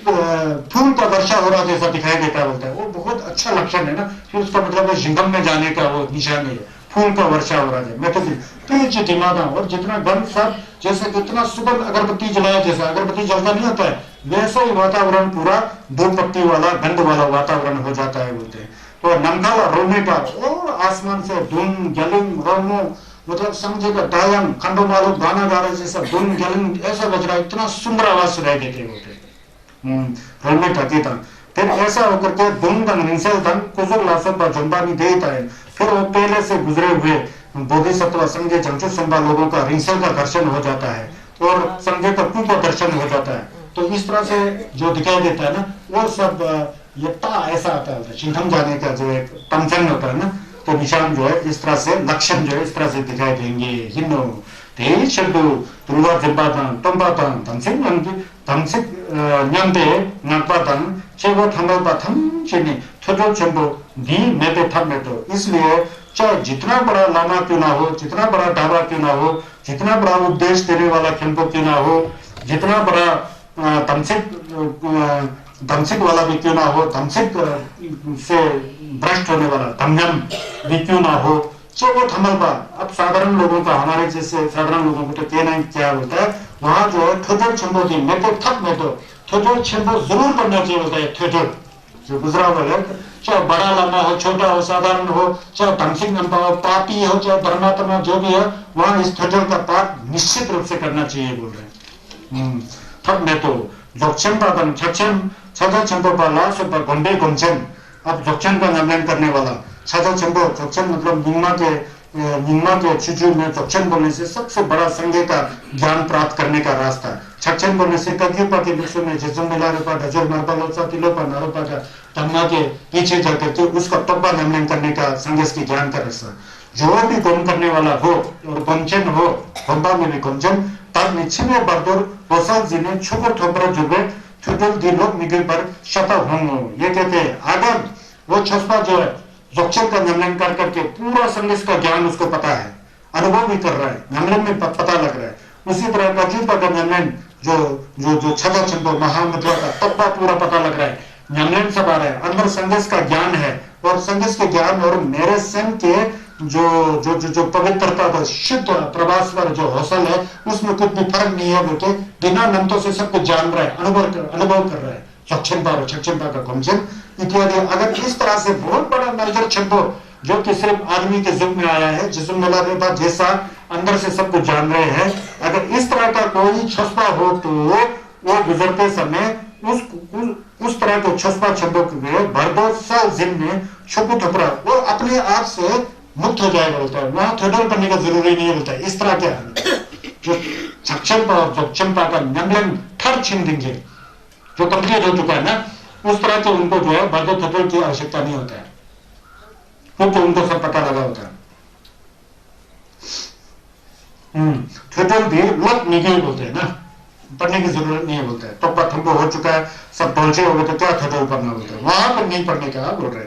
फूल का वर्षा हो रहा जैसा दिखाई देता बोलता है, वो बहुत अच्छा लक्षण है ना, फिर उसका मतलब जिंगम में जाने का वो निशान है, फूल का वर्षा हो रहा है मैं तो दिमाग, और जितना गंध सब जैसे कितना सुगंध अगरबत्ती जलाया जैसा अगरबत्ती जलता नहीं होता है वैसा ही वातावरण पूरा दो पत्ती वाला गंध वाला वातावरण हो जाता है बोलते हैं। तो नमकाला रोने का और आसमान से धुन गलिंग रोमो मतलब समझेगा डायन खंडो मालो गाना गा रहे जैसा धुन गलिंग ऐसा बज रहा है, इतना सुंदर आवाज सुनाई देते होते रोने ढके था, फिर ऐसा होकर के धुन दंग निंसल दंग कुजुर लासब जंबानी देता है, फिर वो पहले से गुजरे हुए बोधिसत्व संजय जंचु संभा लोगों का रिंसल का दर्शन हो जाता है और संजय का कुंभ दर्शन हो जाता है, तो इस तरह से जो दिखाई देता है ना वो सब ये ता ऐसा आता है, चिंतन जाने का जो एक पंचन होता है ना, तो निशान जो है इस तरह से, लक्षण जो है इस तरह से दिखाई देंगे। हिन्नो ते शब्दो तुलवा जबातान तंबातान तमसिक न्यंते नकबातान चेवो थंबा थम चेने थोड़ो चंबो दी मेटे थम मेटो। इसलिए चाहे जितना बड़ा लामा क्यों ना हो, जितना बड़ा ढाबा क्यों ना हो, जितना बड़ा उपदेश देने वाला खेम्पो क्यों ना हो, जितना बड़ा तमसिक वाला भी क्यों ना हो, तमसिक से भ्रष्ट होने वाला तमयम भी क्यों ना हो, चाहे वो थमलबा। अब साधारण लोगों का, हमारे जैसे साधारण लोगों को तो कहना क्या होता है, वहां जो है थोड़ो छंबो दी मैं तो थक मैं तो थोड़ो छंबो जरूर पढ़ना चाहिए होता है। थोड़ो जो गुजरा हुआ है, चाहे बड़ा लामा हो, छोटा हो, साधारण हो, चाहे तमसिक नंबा हो, पापी हो, चाहे धर्मात्मा जो भी है, वहां इस थोड़ो का पाठ निश्चित रूप से करना चाहिए बोल रहे हैं। थक मैं तो जोक्षम पादन छक्षम छजा छंबो पाला सुपर गोंडे गोंचन। अब जोक्षम का नामकरण करने वाला छजा छंबो, जोक्षम मतलब निम्मा के चुचू में जोक्षम बोलने से सबसे बड़ा संज्ञा का ज्ञान प्राप्त करने का रास्ता। छक्षम बोलने से कग्युपा के विषय में जिसम मिला रूपा डजर मार्बलोसा तिलोपा नारोपा का धम्मा के पीछे जाकर के उसका टप्पा नामकरण करने का संदेश की ज्ञान का रास्ता। जो भी गुम करने वाला हो और गुमचन हो, गुम्बा में भी गुमचन तब निश्चित बर्दुर होसल जिन्हें छुकर थोपरा जुबे थुटुल दिलोक मिगे पर शता होंगो। ये कहते हैं अगर वो छसपा जो है जोक्षर का नामकरण कर करके पूरा संदेश का ज्ञान उसको पता है, अनुभव भी कर रहा है, नामकरण में पता लग रहा है, उसी तरह का जीव का नामकरण जो जो जो छदा छंदो महामुद्रा का तब्बा पूरा पता लग रहा है, नामकरण सब आ रहा है, अंदर संदेश का ज्ञान है, और संदेश के ज्ञान और मेरे स्वयं के जो जो जो जो पवित्रता का शुद्ध प्रभास्वर जो हौसल है उसमें कुछ भी फर्क नहीं है बोलते, बिना नंतों से सब कुछ जान रहा है, अनुभव कर रहा है। छक्षमपा का कमजन इत्यादि। अगर इस तरह से बहुत बड़ा नजर छंपो जो कि सिर्फ आदमी के जुग में आया है, जिसम मिला रहता जैसा अंदर से सब कुछ जान रहे हैं, अगर इस तरह का कोई छसपा हो तो वो गुजरते समय उस तरह के छसपा छंदों के भरदो सल जिन में छुपू थपरा वो अपने आप से मुक्त हो जाएगा बोलता है। वहां थोड़ा करने का जरूरी नहीं होता है। इस तरह क्या जो छक्षमपा और जोक्षमपा का नमलन ठर छीन देंगे जो कंप्लीट हो चुका है ना, उस तरह से उनको जो है बर्दो थोड़ा की आवश्यकता नहीं होता है, क्योंकि उनको सब पता लगा होता है। थोड़ा भी लोग निगे बोलते हैं ना, पढ़ने की जरूरत नहीं है बोलते हैं। तो पथंबो हो चुका है, सब पहुंचे हो गए तो क्या थोड़ा पढ़ना बोलते हैं, वहां पर नहीं पढ़ने का बोल रहे।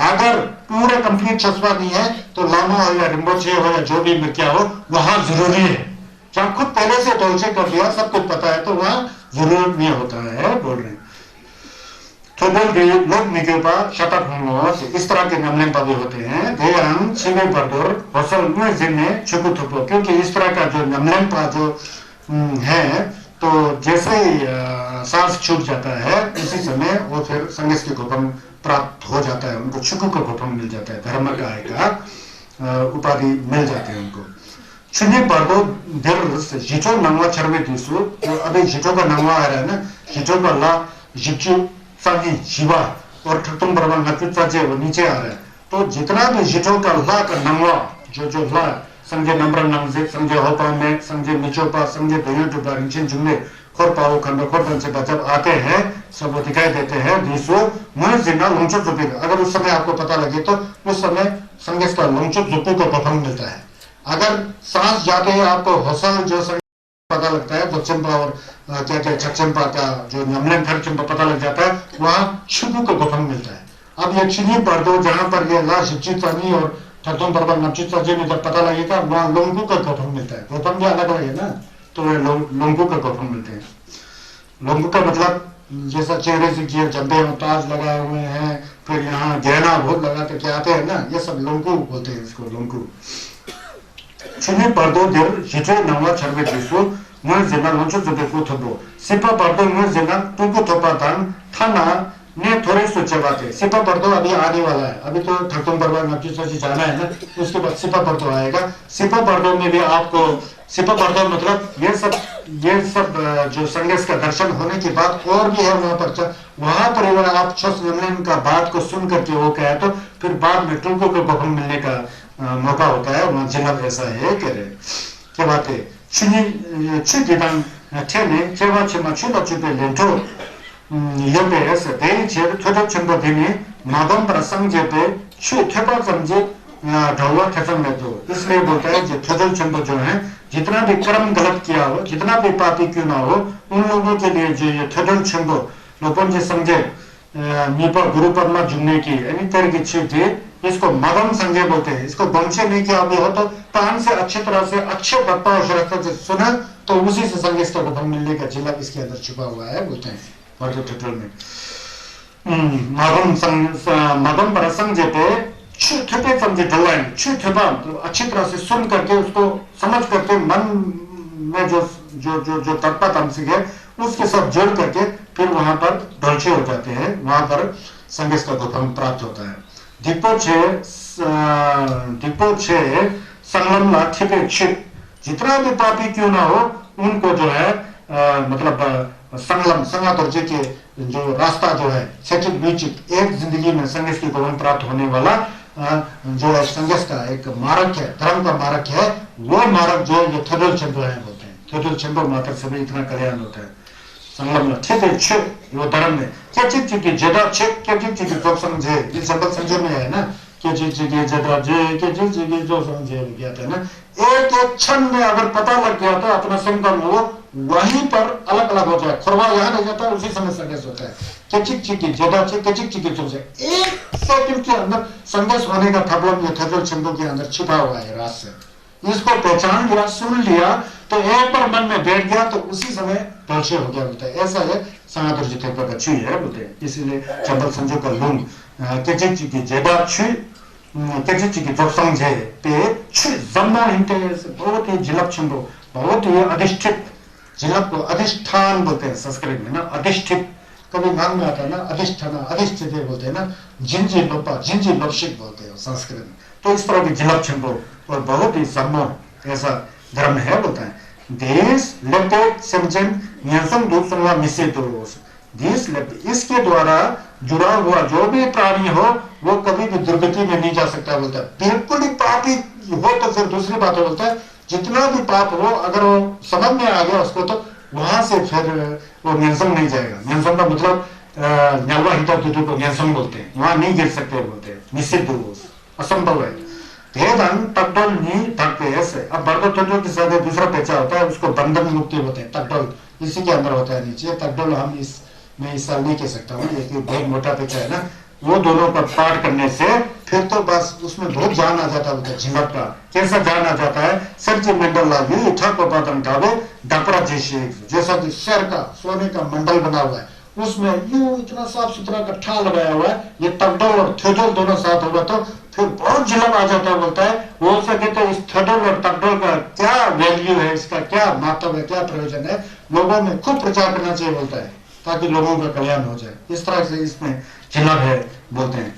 अगर पूरा कंप्लीट छसपा नहीं है तो लामा हो या रिम्बोचे हो या जो भी मिर्क्या हो वहां जरूरी है। जब खुद पहले से तोलचे कर दिया, सब कुछ पता है, तो वहां जरूरत नहीं होता है बोल रहे। तो बोल गए लोग निकेपा शतक होंगे इस तरह के नमले पदे होते हैं। ध्यान छिमे बर्दुर हौसल में जिन्ने छुपु थुपो, क्योंकि इस तरह का जो नमले पा जो है, तो जैसे ही सांस छूट जाता है उसी समय वो फिर संगीत के गोपन प्राप्त हो जाता है, उनको छुकु का गोपन मिल जाता है, धर्म काय का उपाधि मिल जाती है उनको। चुने पर्दो देर जिचो नंगवा छरवे दिसो, जो अभी जिचो का नंगवा आ रहा है ना, जिचो का ला जिचो सागी शिवा और ठुटुम बरवा नकुत साजे वो नीचे आ रहा है। तो जितना भी जिचो का ला का नंगवा जो ला संजय नंबर नंगजे संजय होपा में संजय मिचोपा संजय दोयों जो बारिंचन जुमले खोर पाओ खंडो खोर बन से जब आते हैं सब वो दिखाई देते हैं दिसो मुझे जिन्ना लंचो जुपेगा। अगर उस समय आपको पता लगे तो उस समय संगीत का लंचो जुपू का कथन मिलता है। अगर सांस जाते ही आपको हौसल जो पता लगता है, दक्षिणपा और क्या क्या छक्षमपा का जो नमलन खर्चमपा पता लग जाता है, वहां छुपू का गठन मिलता है। अब ये छिनी पर्दो जहां पर ये ला शिक्षित नहीं और ठटुम पर्वत नक्षित सजे में जब पता लगेगा वहां लोंगू का गठन मिलता है। गौतम भी अलग है ना, तो ये लोंगू का गठन मिलते हैं। लोंगू का मतलब जैसा चेहरे से किए जब्बे में ताज लगाए हुए हैं, फिर यहाँ गहना बहुत लगा के आते हैं ना, ये सब लोंगू बोलते हैं इसको, लोंगू। छिनी पर्दो देर जिचो नंगवा छरवे दिसो मुझे जिन्ना लंचो जुबे को थबो सिपा पर्दो मुझे जिन्ना तुमको थपा दान थाना ने थोड़े सोचे बातें। सिपा पर्दो अभी आने वाला है, अभी तो ठकुम बरवा नब्जी सोची जाना है ना, उसके बाद सिपा पर्दो आएगा। सिपा पर्दो में भी आपको सिपा पर्दो मतलब ये सब जो संगीत का दर्शन होने के बाद और भी है वहां पर अगर आप छस नमन का बात को सुन करके वो कहे तो फिर बाद में तुमको को बखम मिलने का मौका होता है। वहां जिला ऐसा है कह रहे क्या बात है। Tene, Cheva Chema Chuba Chupe Lento, UPS, Day Chip, Total Chamber Dini, Madam Prasang Jepe, Chu Tepa Zamji, Dawa Tefan Medo. इसलिए बोलता है जो टोटल चंबर जो है जितना भी कर्म गलत किया हो जितना भी पापी क्यों ना हो उन लोगों के लिए जो ये टोटल चंबर लोगों ने समझे नीपा गुरु परमा जुड़ने की यानी तरह की चीज थी इसको मदम संजय बोलते हैं इसको बंशे नहीं किया अभी हो तो कान से अच्छी तरह से अच्छे बप्पा और शरत से सुना तो उसी से संगीत का गठन मिलने का जिला इसके अंदर छुपा हुआ है बोलते हैं और टोटल में मदम प्रसंग जेते छुपे समझे ढलाएं छुपा अच्छी तरह से सुन करके उसको समझ करके मन में जो जो जो जो तत्पा तमसिक है उसके साथ जोड़ करके फिर वहां पर ढलचे हो जाते हैं वहां पर संगीत का गठन प्राप्त होता है दीपो छे संगम लाठी पे छिप जितना भी पापी क्यों ना हो उनको जो है मतलब संगम दर्जे के जो रास्ता जो है सचित विचित एक जिंदगी में संगीत की गौरव प्राप्त होने वाला जो है संगीत का एक मार्ग है धर्म का मार्ग है वो मार्ग जो ये थोडल चंद्र है बोलते हैं थोडल चंद्र मात्र से भी इतना कल्याण होता है संगम ठीक है छिप वो धर्म में क्या चीज की जदा छिप क्या चीज की जो समझे ये शब्द समझे में है ना क्या चीज की जदा जे क्या चीज की जो समझे गया था ना एक क्षण में अगर पता लग गया तो अपना संगम वो वहीं पर अलग अलग हो जाए खुरवा यहाँ रह जाता है उसी समय संघर्ष होता है केचिक चिकी जदा केचिक चिकी चुन से एक सेकंड के अंदर संघर्ष होने का प्रॉब्लम ये थर्डल चंदों के अंदर छिपा हुआ है रहस्य इसको पहचान लिया सुन लिया तो एक बार मन में बैठ गया तो उसी समय परिचय हो गया बोलता है ऐसा है सनातन जी का अच्छी है बोलते हैं इसीलिए चंबल संजय का लूंग केचिक चिकी जदा छु केचिक चिकी जोसंग जे पे छु जम्मा हिंटे बहुत ही जिलप चंबो बहुत ही अधिष्ठित जिलप को अधिष्ठान बोलते हैं संस्कृत में ना अधिष्ठित कभी नाम में आता है ना अधिष्ठान अधिष्ठित बोलते हैं ना जिंजी लपशिक बोलते हैं संस्कृत में तो इस तरह की जिलप चंबो और बहुत ही सम्मो ऐसा धर्म है बोलता है देश लेते समझन न्यासम दूध संवा मिसे दोष देश लेते इसके द्वारा जुड़ा हुआ जो भी प्राणी हो वो कभी भी दुर्गति में नहीं जा सकता बोलता है बिल्कुल ही पापी हो तो फिर दूसरी बात बोलता है जितना भी पाप हो अगर वो समझ में आ गया उसको तो वहां से फिर वो न्यासम नहीं जाएगा न्यासम का मतलब न्यालवा हिता तुतु को न्यासम बोलते हैं वहां नहीं गिर सकते बोलते हैं निषिद्ध दोष असंभव है भेदन तकडोल नहीं थकते ऐसे अब बर्दो तकडोल के साथ दूसरा पेचा होता है उसको बंधन मुक्ति होते हैं तकडोल इसी के अंदर होता है नीचे तकडोल हम मैं इस साल नहीं कह सकता हूँ ये बहुत मोटा पेचा है ना वो दोनों का पाठ करने से फिर तो बस उसमें बहुत जान आ जाता है झिलक का कैसा जान आ जाता है सब्जी मंडल लागी उठा को पातन काबे डपरा जैसा कि शेर का सोने का मंडल बना हुआ है उसमें यूं इतना साफ सुथरा गट्ठा लगाया हुआ है ये तकडोल और थेडोल दोनों साथ होगा तो फिर बहुत झिलक आ जाता है बोलता है हो सके तो इस थेडोल और तकडोल का क्या वैल्यू है इसका क्या महत्व है क्या प्रयोजन है लोगों में खूब प्रचार करना चाहिए बोलता है ताकि लोगों का कल्याण हो जाए इस तरह से इसमें झिलक है बोलते हैं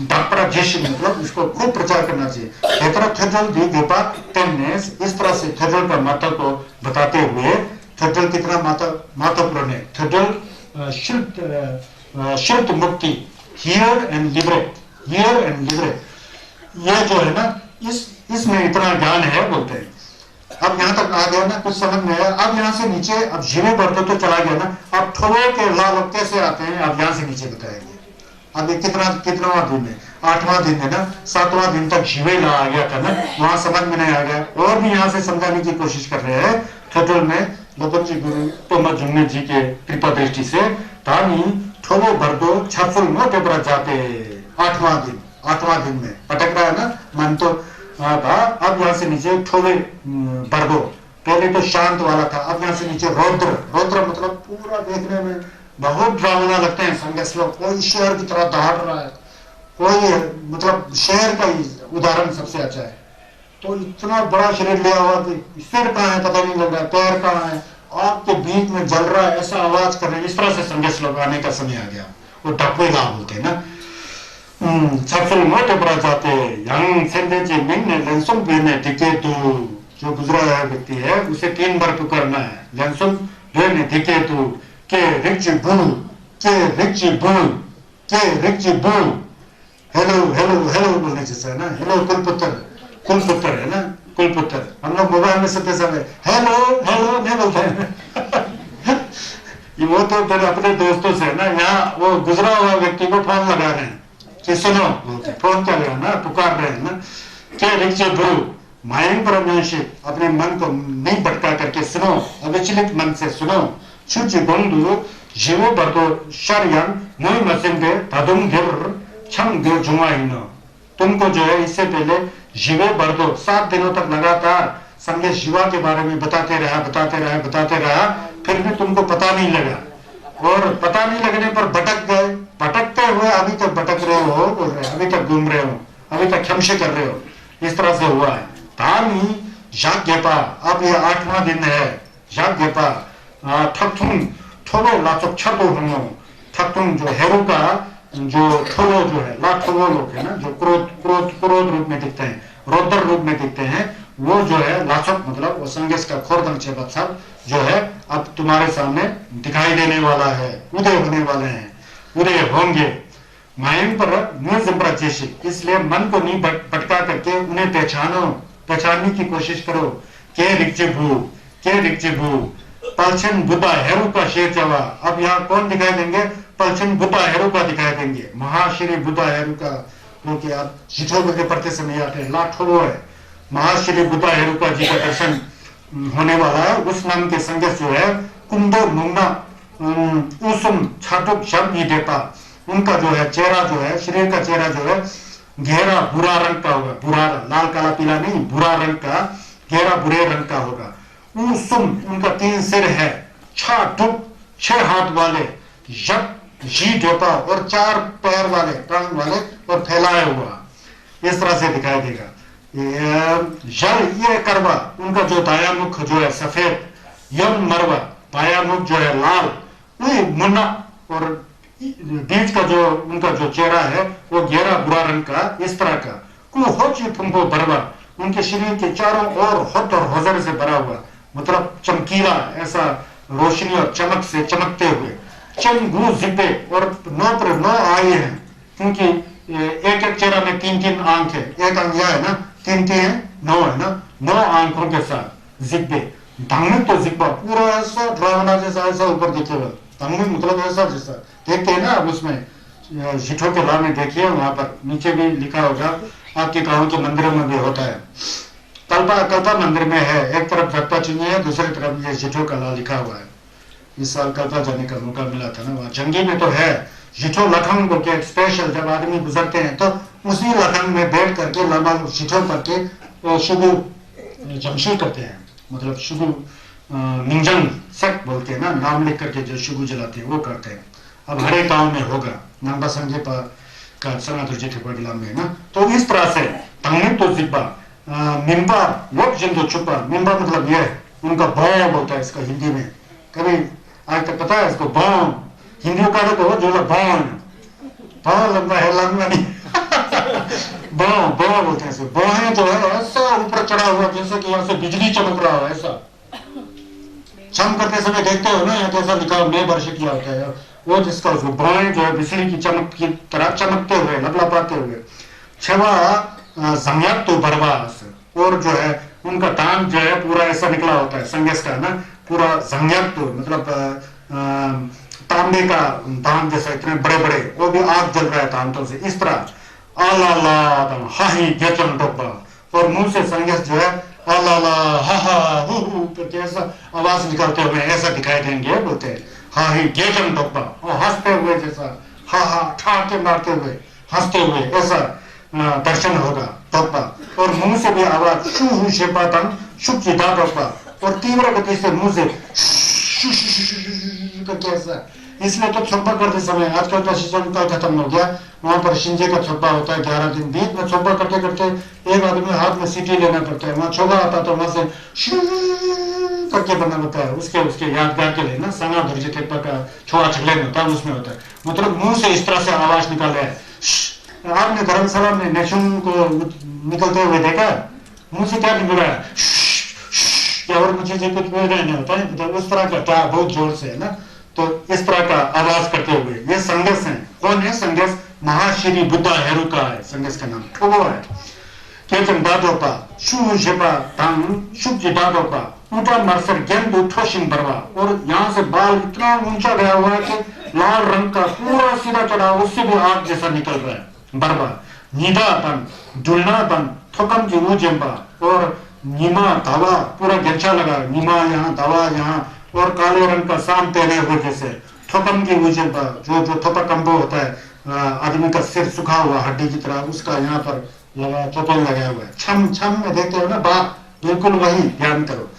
डपरा मतलब इसको खूब प्रचार करना चाहिए थेडोल दी गोपा ने इस तरह से थेडोल का महत्व को बताते हुए थेडोल कितना महत्वपूर्ण है थेडोल शुद्ध मुक्ति हियर एंड लिबरेट ये जो है ना इसमें इतना ज्ञान है बोलते हैं अब यहाँ तक आ गया ना कुछ समझ में आया अब यहाँ से नीचे अब जीवे बढ़ते तो चला गया ना अब ठोड़े के लाभ कैसे आते हैं अब यहाँ से नीचे बताएंगे अब ये कितना दिन है 8वां दिन है ना 7वां दिन तक जीवे ला आ गया था ना वहां समझ में नहीं आ गया और भी यहाँ से समझाने की कोशिश कर रहे हैं थोटल में लोगों जी गुरु तोमा जुम्मे जी के कृपा दृष्टि से तानी ठोबो भरदो छफुल नो पेपर जाते 8वां दिन में पटक रहा है ना मन तो था अब यहाँ से नीचे ठोले भरदो पहले तो शांत वाला था अब यहाँ से नीचे रौद्र मतलब पूरा देखने में बहुत ड्रावना लगते हैं संघर्ष लोग कोई शेर की तरह दहाड़ रहा है कोई मतलब शेर का ही उदाहरण सबसे अच्छा है तो इतना बड़ा शरीर लिया हुआ कि सिर कहाँ है पता नहीं लग रहा है पैर कहाँ है आग के बीच में जल रहा है ऐसा आवाज कर रहे इस तरह से संघर्ष लोग आने का समय आ गया वो टपवे गा बोलते हैं ना छफुल मोटे बड़ा जाते यंग सेंदे जी मिंग लेंसुम बेने टिके तो जो गुजरा है व्यक्ति है उसे 3 बार पुकारना है लेंसुम बेने टिके तो के रिच बुल हेलो बोलने जैसा है ना हेलो कुलपुत्र है ना कुलपुत्र हम लोग मोबाइल में सत्य समय हेलो नहीं बोलते हैं वो तो फिर अपने दोस्तों से ना, यहाँ वो गुजरा हुआ व्यक्ति को फोन लगा रहे हैं कि सुनो, फोन क्या लगा ना, पुकार रहे हैं ना, क्या रिक्शे भू माइंड परमेशित, अपने मन को नहीं भटका करके सुनो, अविचलित मन से सुनो। शुचि बंधु जीवो बतो शर्यन मुई मसिन पे तदुम गिर छम गिर जुमाइनो। तुमको जो है इससे पहले जीवे बर्दो 7 दिनों तक लगातार संगे शिवा के बारे में बताते रहा, फिर भी तुमको पता नहीं लगा, और पता नहीं लगने पर भटक गए। भटकते हुए अभी तक भटक रहे हो, बोल रहे अभी तक घूम रहे हो, अभी तक क्षमशे कर रहे हो, इस तरह से हुआ है। धामी जाग्यपा, अब ये 8वां दिन है। जाग्यपा ठकथुम थोड़ो लाचक छतो हुनो, ठकथुम जो हेरो का जो थोड़ो जो है, लाठोलो लोग है ना, जो क्रोध रूप में दिखते हैं, रौद्र रूप में दिखते हैं, वो जो है लाचक मतलब वो संगेश का खोरदंग चेबक सब जो है अब तुम्हारे सामने दिखाई देने वाला है, उदय होने वाले हैं, उदय होंगे। माइंड पर निर्जम्प्राचेशी, इसलिए मन को नहीं भटका करके उन्हें पहचानने की कोशिश करो। के रिक्चे भू पलछन बुद्धा हेरु का शेर चवा। अब यहाँ कौन दिखाई देंगे? पलछन बुद्धा हेरु का दिखाई देंगे, महाश्री बुद्धा हेरु का, क्योंकि आप जिठो के पढ़ते समय आते हैं, लाठो है, महाश्री बुद्धा हेरु का जी का दर्शन होने वाला है। उस नाम के संगत जो है कुंदो नुंगना उसम छाटुक शब्द ही देता, उनका जो है चेहरा जो है, शरीर का चेहरा जो है गहरा भूरा रंग का होगा, भूरा लाल काला पीला नहीं, भूरा रंग का, गहरा भूरे रंग का होगा। उसम उनका 3 सिर है, छाटुक 6 हाथ वाले, जब जी देता और 4 पैर वाले, टांग वाले और फैलाया हुआ, इस तरह से दिखाई देगा। ये करवा, उनका जो दाया मुख जो है सफेद, यम मरवा बाया मुख जो है लाल, वही मुन्ना, और बीच का जो उनका जो चेहरा है वो गहरा भूरा रंग का, इस तरह का। कुंभो बरवा, उनके शरीर के चारों ओर हट और हजर से भरा हुआ, मतलब चमकीला, ऐसा रोशनी और चमक से चमकते हुए। चमगू जिब्बे, और 9 पर 9 आए हैं, क्योंकि एक एक चेहरा में 3-3 आंख है, एक अंग है ना, 3 है, 9 है ना, 9 आंखों के साथ जिब्बे। धंग तो जिब्बा पूरा ऐसा ड्रावना जैसा, ऐसा ऊपर दिखेगा, धंग मतलब ऐसा जैसा देखते हैं ना आप, उसमें जिठो के ला में देखिए, वहां पर नीचे भी लिखा होगा, आपके गांव के मंदिरों में भी होता है। कल्पा मंदिर में है, एक तरफ भक्ता चुनिए है, दूसरी तरफ ये जिठो का ला लिखा हुआ है। इस साल कल्पा जाने का मौका मिला था ना, वहां जंगी में तो है जिठो लखंग को के स्पेशल, जब आदमी गुजरते हैं तो उसी लखंग में बैठ करके लंबा जिठो करके शुभु जमशी करते हैं, मतलब शुभु मिंजंग सेक बोलते हैं ना, नाम लिख करके जो शुभु जलाते हैं वो करते हैं। अब हरे गांव में होगा, नाम्बा संजय का सनातन जिठो बड़िला में ना, तो इस तरह से तंगित तो जिब्बा मिम्बा लोक जिंदो छुपा, मिम्बा मतलब ये उनका भौ बोलता है इसका हिंदी में, कभी आज तक पता है इसको भौ, हिंदी का तो जो भौ लंबा है, लंबा नहीं भौ बोलते हैं इसे। भौहें जो है ऐसा ऊपर चढ़ा हुआ, जैसे कि यहाँ से बिजली चमक रहा हो, ऐसा चम करते समय देखते हो ना, यहाँ कैसा लिखा नए वर्ष किया होता है वो, जिसका भौहें जो है बिजली की चमक की तरह चमकते हुए, लपलपाते हुए। छवा संज्ञक तो बरवास, और जो है उनका दांत जो है पूरा ऐसा निकला होता है, संगेश का ना पूरा संज्ञक तो मतलब तांबे का दांत जैसा, इतने बड़े बड़े, वो भी आग जल रहा है दांतों से, इस तरह आला हाही गेचन डब्बा, और मुंह से संगेश जो है आला हा हु करके ऐसा आवाज निकालते हुए ऐसा दिखाई देंगे, बोलते हैं हाही गेचन डब्बा, और हंसते हुए जैसा हा ठाके मारते हुए हंसते हुए ऐसा दर्शन होगा डब्बा, और मुंह से भी आवाज शु शेपातन शुभ चिदा डब्बा, और तीव्र गति से मुंह से करके ऐसा। इसलिए तो छप्पा करते समय, आजकल का सीजन का खत्म हो गया, वहां पर शिंजे का छप्पा होता है 11 दिन, बीच में छप्पा करते करते एक आदमी हाथ में सीटी लेना पड़ता है, वहां छोगा आता तो वहां से करके बनना होता है, उसके यादगार के लिए ना, संगा धरजी थेपा का छोड़ा छगले में होता है, उसमें होता है, मतलब मुंह से इस तरह से आवाज निकाल रहा है। आपने धर्मशाला में नेशुन को निकलते हुए देखा, मुंह से क्या निकल रहा है, और मुझे जो कुछ बोल रहे होता है, मतलब उस तरह का क्या बहुत जोर से है ना, तो इस तरह का आवाज करते हुए ये संगेश है। कौन है संगेश? महाश्री बुद्धा हेरु का है संगेश का नाम, ठोबो है। केचन दादोपा शु जेबा तंग शुभ जी दादोपा ऊटा मरसर गेंदू ठोशिंग बरवा। और यहाँ से बाल इतना ऊंचा गया हुआ है कि लाल रंग का पूरा सीधा चढ़ा, उससे भी आग जैसा निकल रहा है बरवा। नीदा बन डुलना बन थोकम जी ऊजेंबा। और नीमा धावा पूरा गेंचा लगा, नीमा यहाँ धावा यहाँ, और काले रंग का साम पहने हुए जैसे थोकम की ऊजेंबा, जो थोपा कंबो होता है आदमी का सिर सुखा हुआ हड्डी की तरह, उसका यहाँ पर लगा थोपन लगाया हुआ है। छम छम में देखते हो ना बाप, बिल्कुल वही ध्यान करो।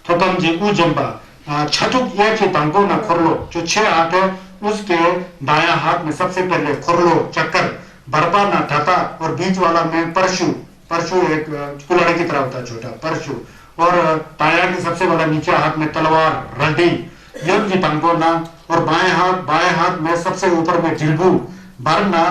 थोपम जी ऊजेंबा छठुक ये की तांगो ना खोरलो, जो 6 हाथ है उसके दाया हाथ में सबसे पहले खोरलो चक्कर बरपा ना धाता, और बीच वाला में परशु, परशु एक कुल्हाड़ी की तरह होता है छोटा परशु, और ताया की सबसे बड़ा नीचे हाथ में तलवार रड्डी यम जी तांगो ना, और बाएं हाथ में सबसे ऊपर में ढिलबू बरना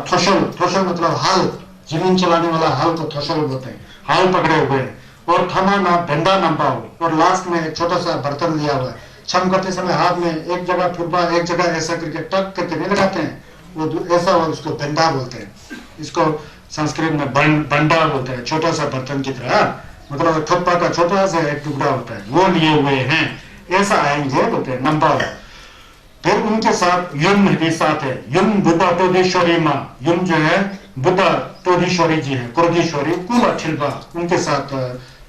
थोशल, थोशल मतलब हाल, जमीन चलाने वाला हाल को थोशल बोलते हैं, हाल पकड़े हुए, और थमा ना डंडा नंपाओ, और लास्ट में एक छोटा सा बर्तन लिया हुआ है। छम करते समय हाथ में एक जगह फुटबा एक जगह ऐसा करके टक करके नहीं लगाते हैं, वो ऐसा हो, उसको डंडा बोलते हैं। इसको संस्कृत में बंडा बोलते हैं, छोटा सा बर्तन की तरह, मतलब थप्पा का छोटा सा एक टुकड़ा होता है, वो लिए हुए हैं, ऐसा आएंगे बोलते हैं नंबर। फिर उनके साथ युम भी साथ है, युम बुद्धा तोधीश्वरी माँ, युम जो है बुद्धा तोधीश्वरी जी है, क्रोधीश्वरी कुला छिलबा उनके साथ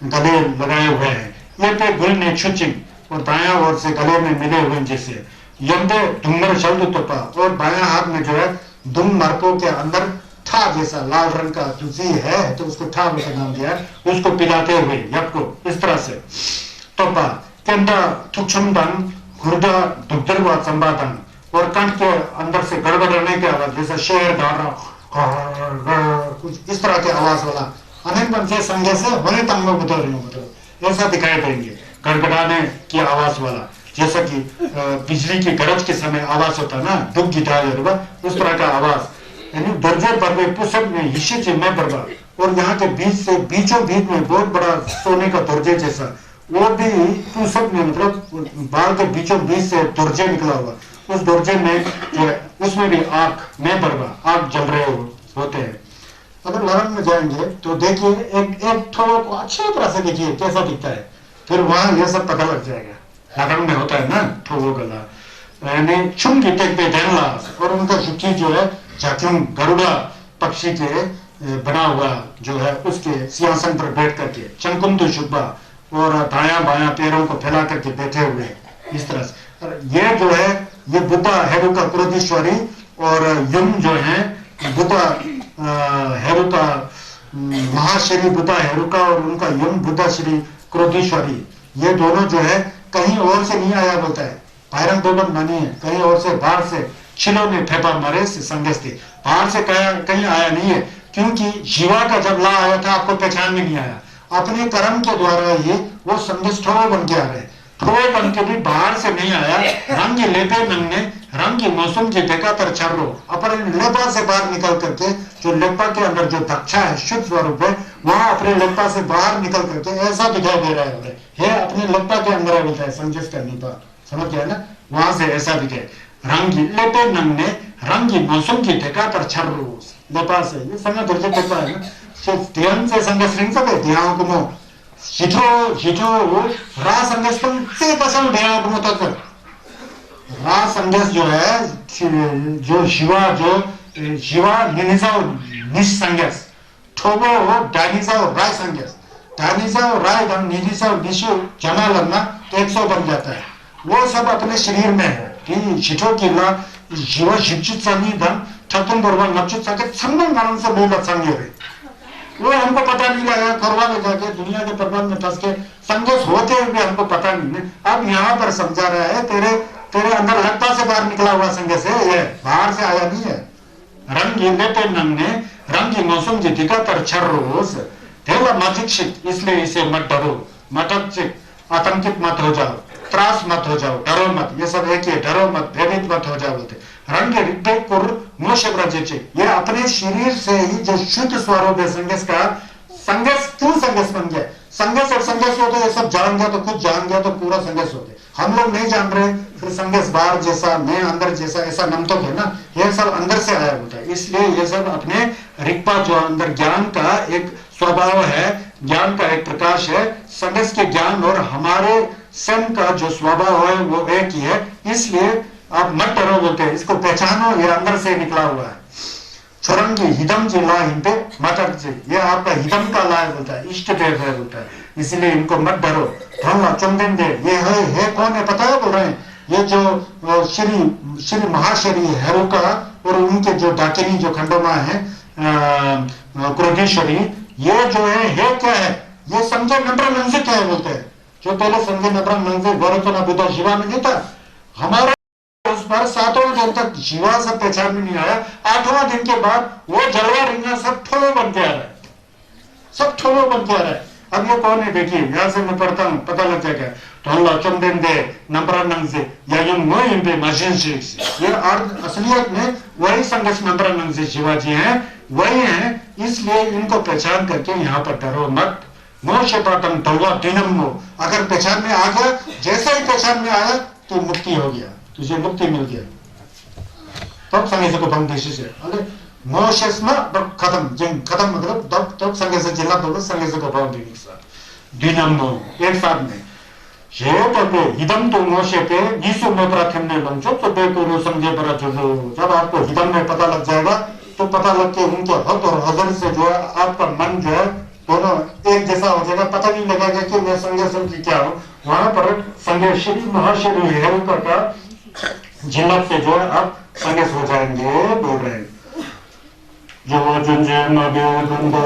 गले लगाए हुए हैं। ये पे गुल ने छुचिंग, और दाया ओर से गले में मिले हुए जैसे यंदे डुंगर शब्द तोपा, और बाया हाथ में जो है दुम मार्को के अंदर ठा जैसा लाल रंग का तुलसी है, तो उसको ठा बोलकर नाम दिया, उसको पिलाते हुए यप को इस तरह से तोपा केंदा तुक्षम दंग गुर्दा दुग्धरवा संबादन, और कंठ के अंदर से गड़बड़ाने की आवाज जैसे शेर गाना कुछ इस तरह के आवाज वाला अनेक बंसे संज्ञा से होने तंगो बता रही हूँ, मतलब ऐसा दिखाई देंगे गड़गड़ाने की आवाज वाला, जैसा कि बिजली की गरज के समय आवाज होता है ना दुख गिटार, उस तरह का आवाज, यानी दर्जे बर्बे पुसब में हिस्से से मैं बर्बा, और यहाँ के बीच से बीचों बीच में बहुत बड़ा सोने का दर्जे जैसा, वो भी पुसब में मतलब बाल के बीचों बीच से दर्जे निकला हुआ, उस दर्जे में जो है उसमें भी आग में बर्बा, आग जल रहे होते हैं। अगर लगन में जाएंगे तो देखिए एक ठोड़ो को अच्छी तरह से देखिए कैसा दिखता है, फिर वहां यह सब पता लग जाएगा। लगन में होता है ना ठोड़ो गला, यानी छुम की टेक पे ढेला, और उनका सुखी जो है जाक्युम गरुड़ा पक्षी के बना हुआ जो है उसके सिंहासन पर बैठ करके चंकुंदु शुभा, और दाया बाया पैरों को फैला करके बैठे हुए इस तरह से। और ये जो है ये बुद्धा हेरुका क्रोधीश्वरी, और युम जो है बुद्धा हेरुका महाश्री बुद्धा हेरुका, और उनका युम बुद्धा श्री क्रोधीश्वरी, ये दोनों जो है कहीं और से नहीं आया बोलता है, पायरम दोबन मानी है, कहीं और से बाहर से छिलो ने ठेपा मारे से संगस थे, बाहर से कहीं आया नहीं है, क्योंकि शिवा का जब ला आया था आपको पहचान में नहीं आया, अपने कर्म के द्वारा ये वो संदेश ठोड़ो बन के आ रहे, ठोड़ो बन के भी बाहर से नहीं आया। रंग लेपे नंग ने रंग की मौसम की देखा तर छर्रो, अपने लेपा से बाहर निकल करके, जो लेपा के अंदर जो दक्षा है शुद्ध स्वरूप है, वहां अपने लेपा से बाहर निकल करके ऐसा दिखाई दे रहा है अपने लेपा के अंदर बोलता है संजस करने पर, समझ गया ना, वहां से ऐसा दिखे। रंगी लेपे नंग ने रंगी मौसम की देखा तर छर्रो, लेपा से ये संग दर्जे देखा है ना, ध्यान से संगस रिंग सके ध्यान को मो शिठो रा संगस से पसंद ध्यान को मो तक रा संगस जो है जो शिवा निनिसाओ निश संगस ठोबो हो डानिसाओ राय संगस, डानिसाओ राय धन निनिसाओ निशो जमा लगना तो 100 बन जाता है, वो सब अपने शरीर में है कि शिठो की ला शिवा शिक्षित संगी धन ठकुन बरवा नक्षुत संगत संगम कारण से बहुत संगे है, वो हमको पता नहीं लगा करवा ले जाके दुनिया के प्रबंध में फंस के संघर्ष होते हुए भी हमको पता नहीं। अब यहाँ पर समझा रहा है तेरे अंदर लगता से बाहर निकला हुआ संघर्ष है, ये बाहर से आया नहीं है। रंगी लेते नंग ने रंगी मौसम जी दिखा तर छर्रोस ढेला मजिक्षित, इसलिए इसे मत डरो, मटक आतंकित मत हो जाओ, त्रास मत हो जाओ, डरो मत, ये सब एक ही है, डरो मत भयभीत मत हो जाओ बोलते। रंग ये अपने शरीर से ही जो शुद्ध स्वरूप है संगस का, संगस क्यों संगस बन गया, संगस और संगस होते ये सब जान गया तो कुछ जान गया तो पूरा संगस होते, हम लोग नहीं जान रहे फिर संगस बाहर जैसा मैं अंदर जैसा ऐसा नम तो है ना, ये सब अंदर से आया होता है, इसलिए ये सब अपने रिक्पा रूपा जो अंदर ज्ञान का एक स्वभाव है, ज्ञान का एक प्रकाश है, संगस के ज्ञान और हमारे सन का जो स्वभाव है वो एक ही है। इसलिए आप मत डरो बोलते हैं, इसको पहचानो, ये अंदर से निकला हुआ है। छोरंगी हिदम जी ला हिंदे माता जी, ये आपका हिदम का ला बोलता है, इष्ट देव है बोलता है, इसलिए इनको मत डरो। धनला चंदन देव ये है कौन है पता है बोल रहे हैं, ये जो श्री महाशरी हेरुका और उनके जो डाकिनी जो खंडोमा है क्रोधेश्वरी, ये जो है क्या है, ये समझे नंबर मंजिल क्या है बोलते हैं। जो पहले समझे नंबर मंजिल गौरव बुद्धा शिवा में नहीं था, हमारा उस पर 7वां दिन तक जीवा सब पहचान में नहीं आया। 8वां दिन के बाद वो जलवा रिंगा सब ठोलो बन के आ रहा है, सब ठोलो बन के आ रहा है। अब ये कौन है देखिए, यहां से मैं पढ़ता हूं पता लग जाएगा। तो हम लचम दिन दे नंबर नंग से या यूं वो इन पे मशीन से ये अर्थ असलियत में वही संघर्ष नंबर नंग से शिवाजी हैं, वही हैं। इसलिए इनको पहचान करके यहाँ पर डरो मत। मोक्ष पातम तलवा दिनम, अगर पहचान में आ गया, जैसा ही पहचान में आया तो मुक्ति हो गया, तुझे मुक्ति मिल गया। तब संगे से को भंग देश से अरे मोशेस में खत्म जिन खत्म मतलब तब संगे से जिला तो संगे से को भंग दिनम एक साथ में ये तो पे हिदम तो मोशे पे यीशु में प्रार्थना ने लंचो तो पे को समझे पर जब आपको हिदम में पता लग जाएगा तो पता लग के उनके भक्त और हजर से जो है आपका मन जो है दोनों एक जैसा हो जाएगा। पता नहीं लगेगा कि मैं संगे की क्या हूँ। वहां पर संगे श्री महाशरी हेरुका का जिल्लत से जो है आप संगे हो जाएंगे बोल रहे हैं। जो जुंजे नबी बंदो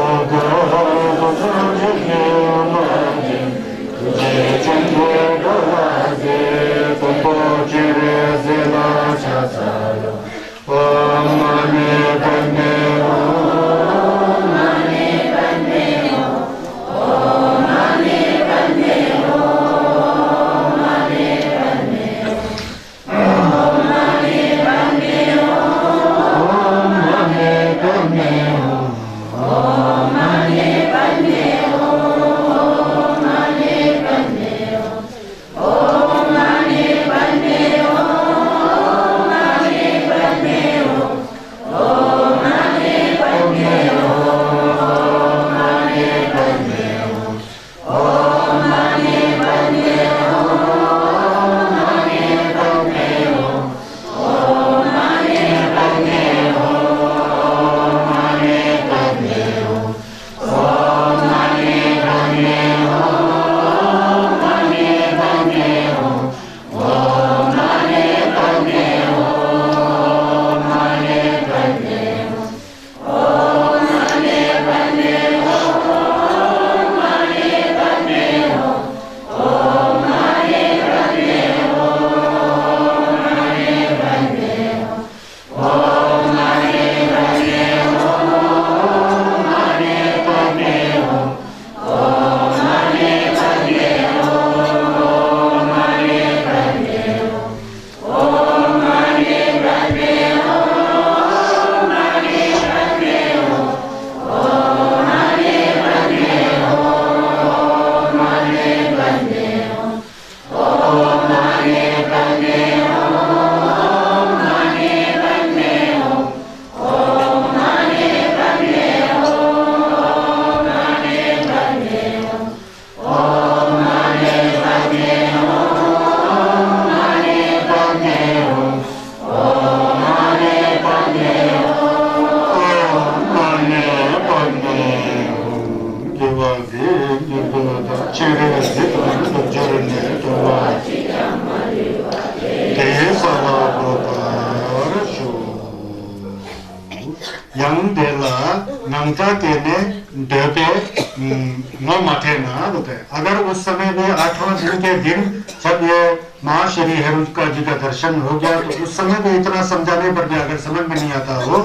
अगर उस समय में 8वां दिन के दिन जब ये महाशरी हेरुका जी का दर्शन हो गया तो उस समय में इतना समझाने पर भी अगर समझ में नहीं आता हो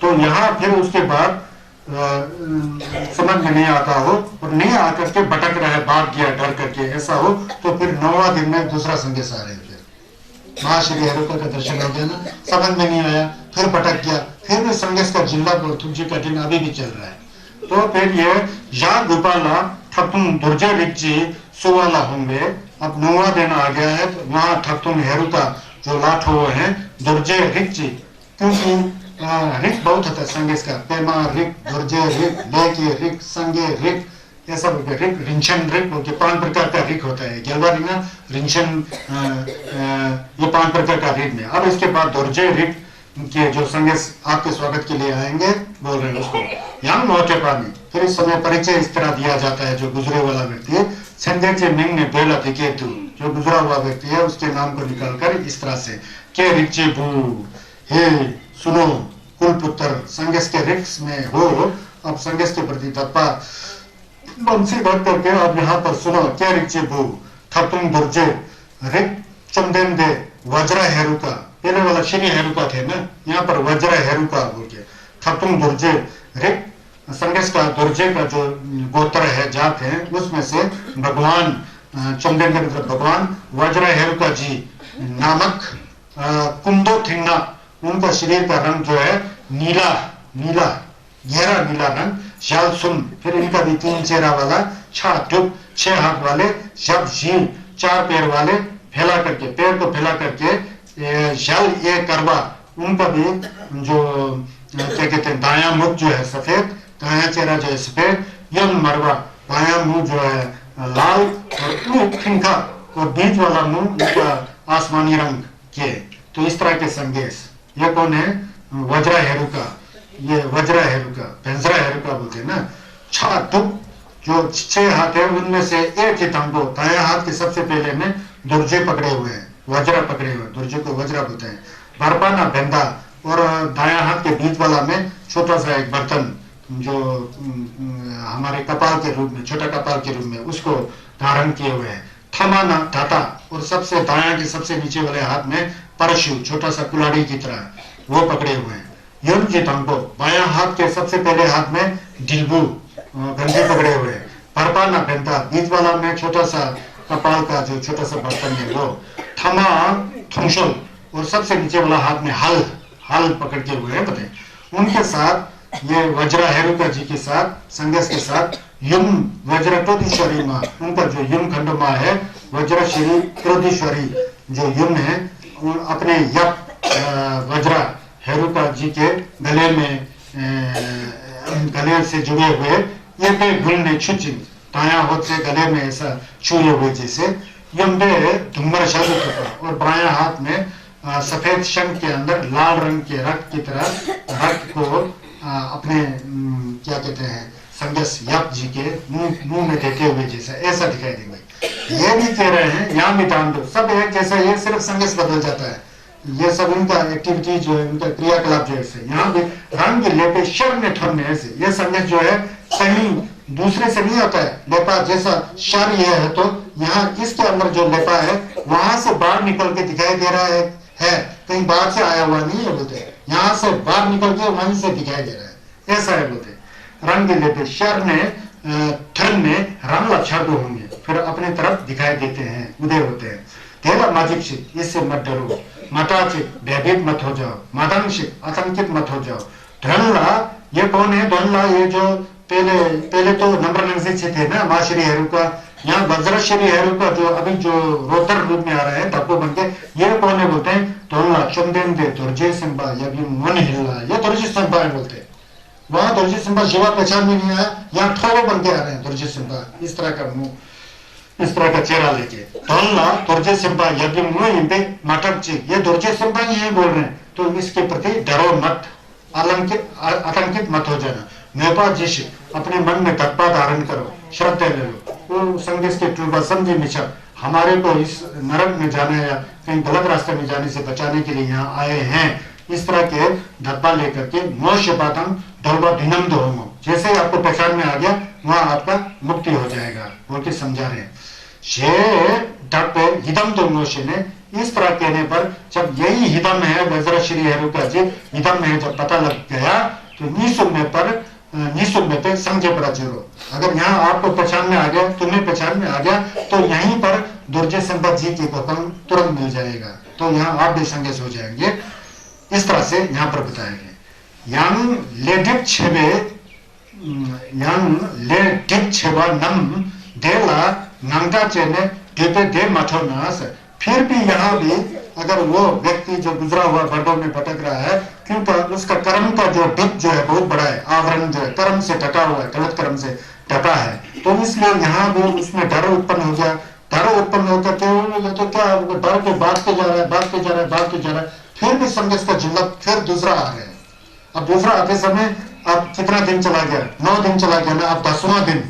तो यहाँ फिर उसके बाद समझ में नहीं आता हो और नहीं आकर के भटक रहा है, भाग गया डर करके, ऐसा हो तो फिर 9वां दिन में दूसरा संदेश आ रहे हैं। फिर महाशरी हेरुका का दर्शन हो गया ना, समझ में नहीं आया, फिर भटक गया, फिर भी संदेश का जिला तुझी का दिन अभी भी चल रहा है। तो फिर ये या गोपाला ठक्तुन दुर्जय रिक्जी सुवाला होंगे। अब 9वां दिन आ गया है तो वहां ठक्तुन हेरुका जो लाठो है दुर्जय रिक्जी, क्योंकि रिक बहुत होता है संगेस का, पेमा रिक, दुर्जे रिक, लेके रिक, संगे रिक, ऐसा बोलते हैं। रिक, रिंशन रिक बोलते, 5 प्रकार का रिक होता है। गेलवारिंगा, रिंशन, ये 5 प्रकार का रिक में। अब इसके बाद दुर्जे रिक के जो संगेस आपके स्वागत के लिए आएंगे बोल रहे हैं उसको यहाँ मोटे पानी। फिर इस समय परिचय इस तरह दिया जाता है जो गुजरे वाला व्यक्ति है। संदेचे मिंग ने बेला दिखे तू, जो गुजरा हुआ व्यक्ति है उसके नाम को निकालकर इस तरह से के रिचे बू, हे सुनो कुलपुत्र, संगेस के रिक्स में हो। अब संगेस के प्रति तत्पा बंसी भर करके अब यहाँ पर सुनो, क्या रिचे बू थपुंग दुर्जे रिक चमदेन दे वज्र हेरुका। पहले वाला श्री हेरुका थे ना, यहाँ पर वज्र हेरुका बोल के थपुंग दुर्जे रिक। संगेस का दुर्जे का जो गोत्र है, जात है, उसमें से भगवान चमदेन का मतलब भगवान वज्र हेरुका जी नामक कुंदो थिंगना, उनका शरीर का रंग जो है नीला, नीला गहरा नीला रंग। शाल सुन, फिर इनका भी 3 चेहरा वाला, छा टुप 6 हाथ वाले, शब झील 4 पैर वाले, फैला करके पैर को फैला करके शाल ये करवा, उनका भी जो क्या कहते हैं दायां मुख जो है सफेद, दायां चेहरा जो है सफेद, यम मरवा बायां मुंह जो है लाल, और खिंखा और बीच वाला मुंह उनका आसमानी रंग के। तो इस तरह के संगेस। ये कौन है? वज्रा हेरुका, ये वज्रा हेरुका, भेंजरा हेरुका बोलते हैं ना। छा टुप जो 6 हाथ है उनमें से एक ही तंगो, दायां हाथ के सबसे पहले में दुर्जे पकड़े हुए हैं, वज्रा पकड़े हुए, दुर्जे को वज्रा बोलते हैं। बरपाना बेंदा, और दायां हाथ के बीच वाला में छोटा सा एक बर्तन जो हमारे कपाल के रूप में, छोटा कपाल के रूप में उसको धारण किए हुए हैं। थमाना धाता, और सबसे दायां के सबसे नीचे वाले हाथ में परशु, छोटा सा कुल्हाड़ी की तरह, वो पकड़े हुए हैं। युम जी तंगो, बायां हाथ के सबसे पहले हाथ में डिलबू गंजे पकड़े हुए हैं। परपाना बेंता, बीच वाला में छोटा सा कपाल का जो छोटा सा बर्तन है वो। थमा थुंशल, और सबसे नीचे वाला हाथ में हल, हल पकड़ के हुए हैं पते। उनके साथ ये वज्रा हेरुका जी के साथ, संगेस के साथ युम वज्र क्रोधीश्वरी माँ, उनका जो युम खंड माँ है, वज्र श्री क्रोधीश्वरी जो युम है, अपने यप वज्रा हेरुका जी के गले में गले से जुड़े हुए ये पे गुलने छुचिन, दायां हाथ से गले में ऐसा छुए हुए जैसे। यम्बे धुम्बर शब्द, और बायां हाथ में सफेद शंख के अंदर लाल रंग के रक्त की तरह रक्त को अपने क्या कहते हैं संगेस यप जी के मुंह में देते हुए जैसा ऐसा दिखाई देंगे। ये भी कह रहे हैं यहाँ भी दान दो, सब एक जैसा, ये सिर्फ संगेस बदल जाता है। ये सब उनका एक्टिविटी जो है, उनका क्रियाकलाप जो है, यहाँ भी रंग लेपे शर में ठरने ऐसे। ये संगेस जो है कहीं दूसरे से नहीं होता है लेपा, जैसा शर ये है तो यहाँ इसके अंदर जो लेपा है वहां से बाहर निकल के दिखाई दे रहा है कहीं बाहर से आया हुआ नहीं है बोलते, यहाँ से बाहर निकल के वहीं से दिखाई दे रहा है, ऐसा है बोलते। रंग लेते शर ने ठन में रंग लक्षण होंगे, फिर अपने तरफ दिखाई देते हैं, उदय होते हैं। तेरा माजिक, इससे मत डरो, मताचित भयभीत मत हो जाओ, मातंकित आतंकित मत हो जाओ। ढनला, ये कौन है? ढनला ये जो पहले तो नंबर से थे ना माशरी हेरुका, यहाँ वज्रश्री हेरुका जो अभी जो रोतर रूप में आ रहे हैं तपो बन के, ये कौन है बोलते हैं? ढनला चमदेन दे दुर्जे सिंबा, या भी मन हिलना, ये दुर्जे सिंबा है बोलते हैं। वहां दुर्जे सिंबा शिवा पहचान में नहीं आया, यहाँ ठोड़ो बन के आ रहे हैं दुर्जे सिंबा, इस तरह का मुंह, इस तरह का चेहरा लेके। तोलना दुर्जे सिंबा यज्ञ मुंह इंदे मटक जी, ये दुर्जे सिंबा ही है बोल रहे हैं, तो इसके प्रति डरो मत, आतंकित मत हो जाना। नेपा जिश, अपने मन में तत्पा धारण करो, श्रद्धा ले लो। वो संगेस के टूबा समझे मिशा, हमारे को इस नरक में जाने या कहीं गलत रास्ते में जाने से बचाने के लिए यहाँ आए हैं, इस तरह के धब्बा लेकर के मोश बातम ढोलबा भिनम दो होमो, जैसे ही आपको पहचान में आ गया वहां आपका मुक्ति हो जाएगा बोल के समझा रहे हैं। शे डब्बे हिदम दो मोशे ने, इस तरह कहने पर जब यही हिदम है वज्र श्री हेरुका जी हिदम है, जब पता लग गया तो निसुम्य पे समझे पड़ा जरूर। अगर यहाँ आपको पहचान में आ गया, तुम्हें पहचान में आ गया, तो यहीं पर दुर्जे संपत जी की हुक्म तुरंत मिल जाएगा, तो यहाँ आप भी संगेस हो जाएंगे। इस तरह से यहाँ पर बताया गया। यांग लेडिप छेबा नम देला नंगा चेने देते दे मठो नास, फिर भी यहाँ भी अगर वो व्यक्ति जो गुजरा हुआ बर्डों में भटक रहा है, क्योंकि उसका कर्म का जो डिप जो है बहुत बड़ा है, आवरण जो है कर्म से ढका हुआ है, गलत कर्म से ढका है, तो इसलिए यहाँ वो उसमें डर उत्पन्न हो गया। डर उत्पन्न होकर के तो क्या डर के भागते जा रहा है, भागते जा रहा है, भागते जा रहा है, फिर भी संदेश का जिल्लत फिर दूसरा आ गया। अब दूसरा आते समय अब कितना दिन चला गया, 9 दिन चला गया ना, अब 10वां दिन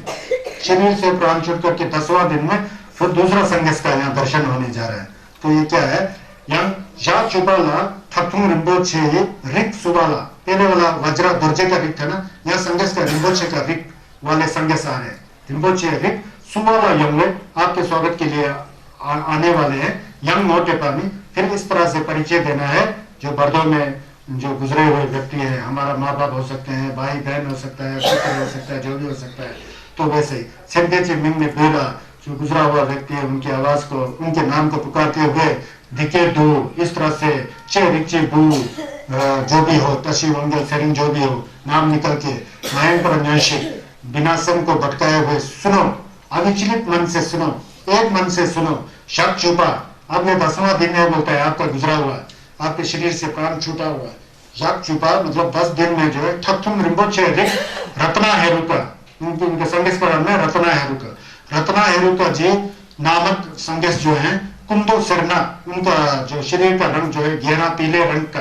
शरीर से प्राण छूट करके 10वां दिन में फिर दूसरा संदेश का यहाँ दर्शन होने जा रहा है। तो ये क्या है, यहाँ या चुबाला थथुम रिम्बोचे रिक सुबाला, पहले वाला वज्रा दुर्जे का रिक था ना, यहाँ संदेश का रिम्बोचे का रिक वाले संदेश आ रहे हैं। रिम्बोचे रिक सुबाला यंग आपके स्वागत के लिए आने वाले हैं, यंग मोटे पानी। फिर इस तरह से परिचय देना है जो बर्दों में जो गुजरे हुए व्यक्ति है, हमारा माँ बाप हो सकते हैं, भाई बहन हो सकता है, पुत्र हो सकता है, जो भी हो सकता है। तो वैसे ही सेंटेचे मिंग में बोला जो गुजरा हुआ व्यक्ति है, उनकी आवाज को, उनके नाम को पुकारते हुए दिखे दो, इस तरह से चे रिचे बू जो भी हो, तशी वंगल सेरिंग जो भी हो, नाम निकल के भयंकर न्याशिक विनाशन को भटकाए हुए सुनो, अविचलित मन से सुनो, एक मन से सुनो। शक छुपा, अब ये 10वां दिन है बोलता है आपका गुजरा हुआ, आपके शरीर से प्राण छूटा हुआ। शक छुपा मतलब 10 दिन में जो है ठथुम रिम्बोचे रिक रत्ना हेरुका, उनके संदेश का नाम है रत्ना हेरुका। रत्ना हेरुका जी नामक संदेश जो है कुंदो सरना, उनका जो शरीर का रंग जो है गहरा पीले रंग का,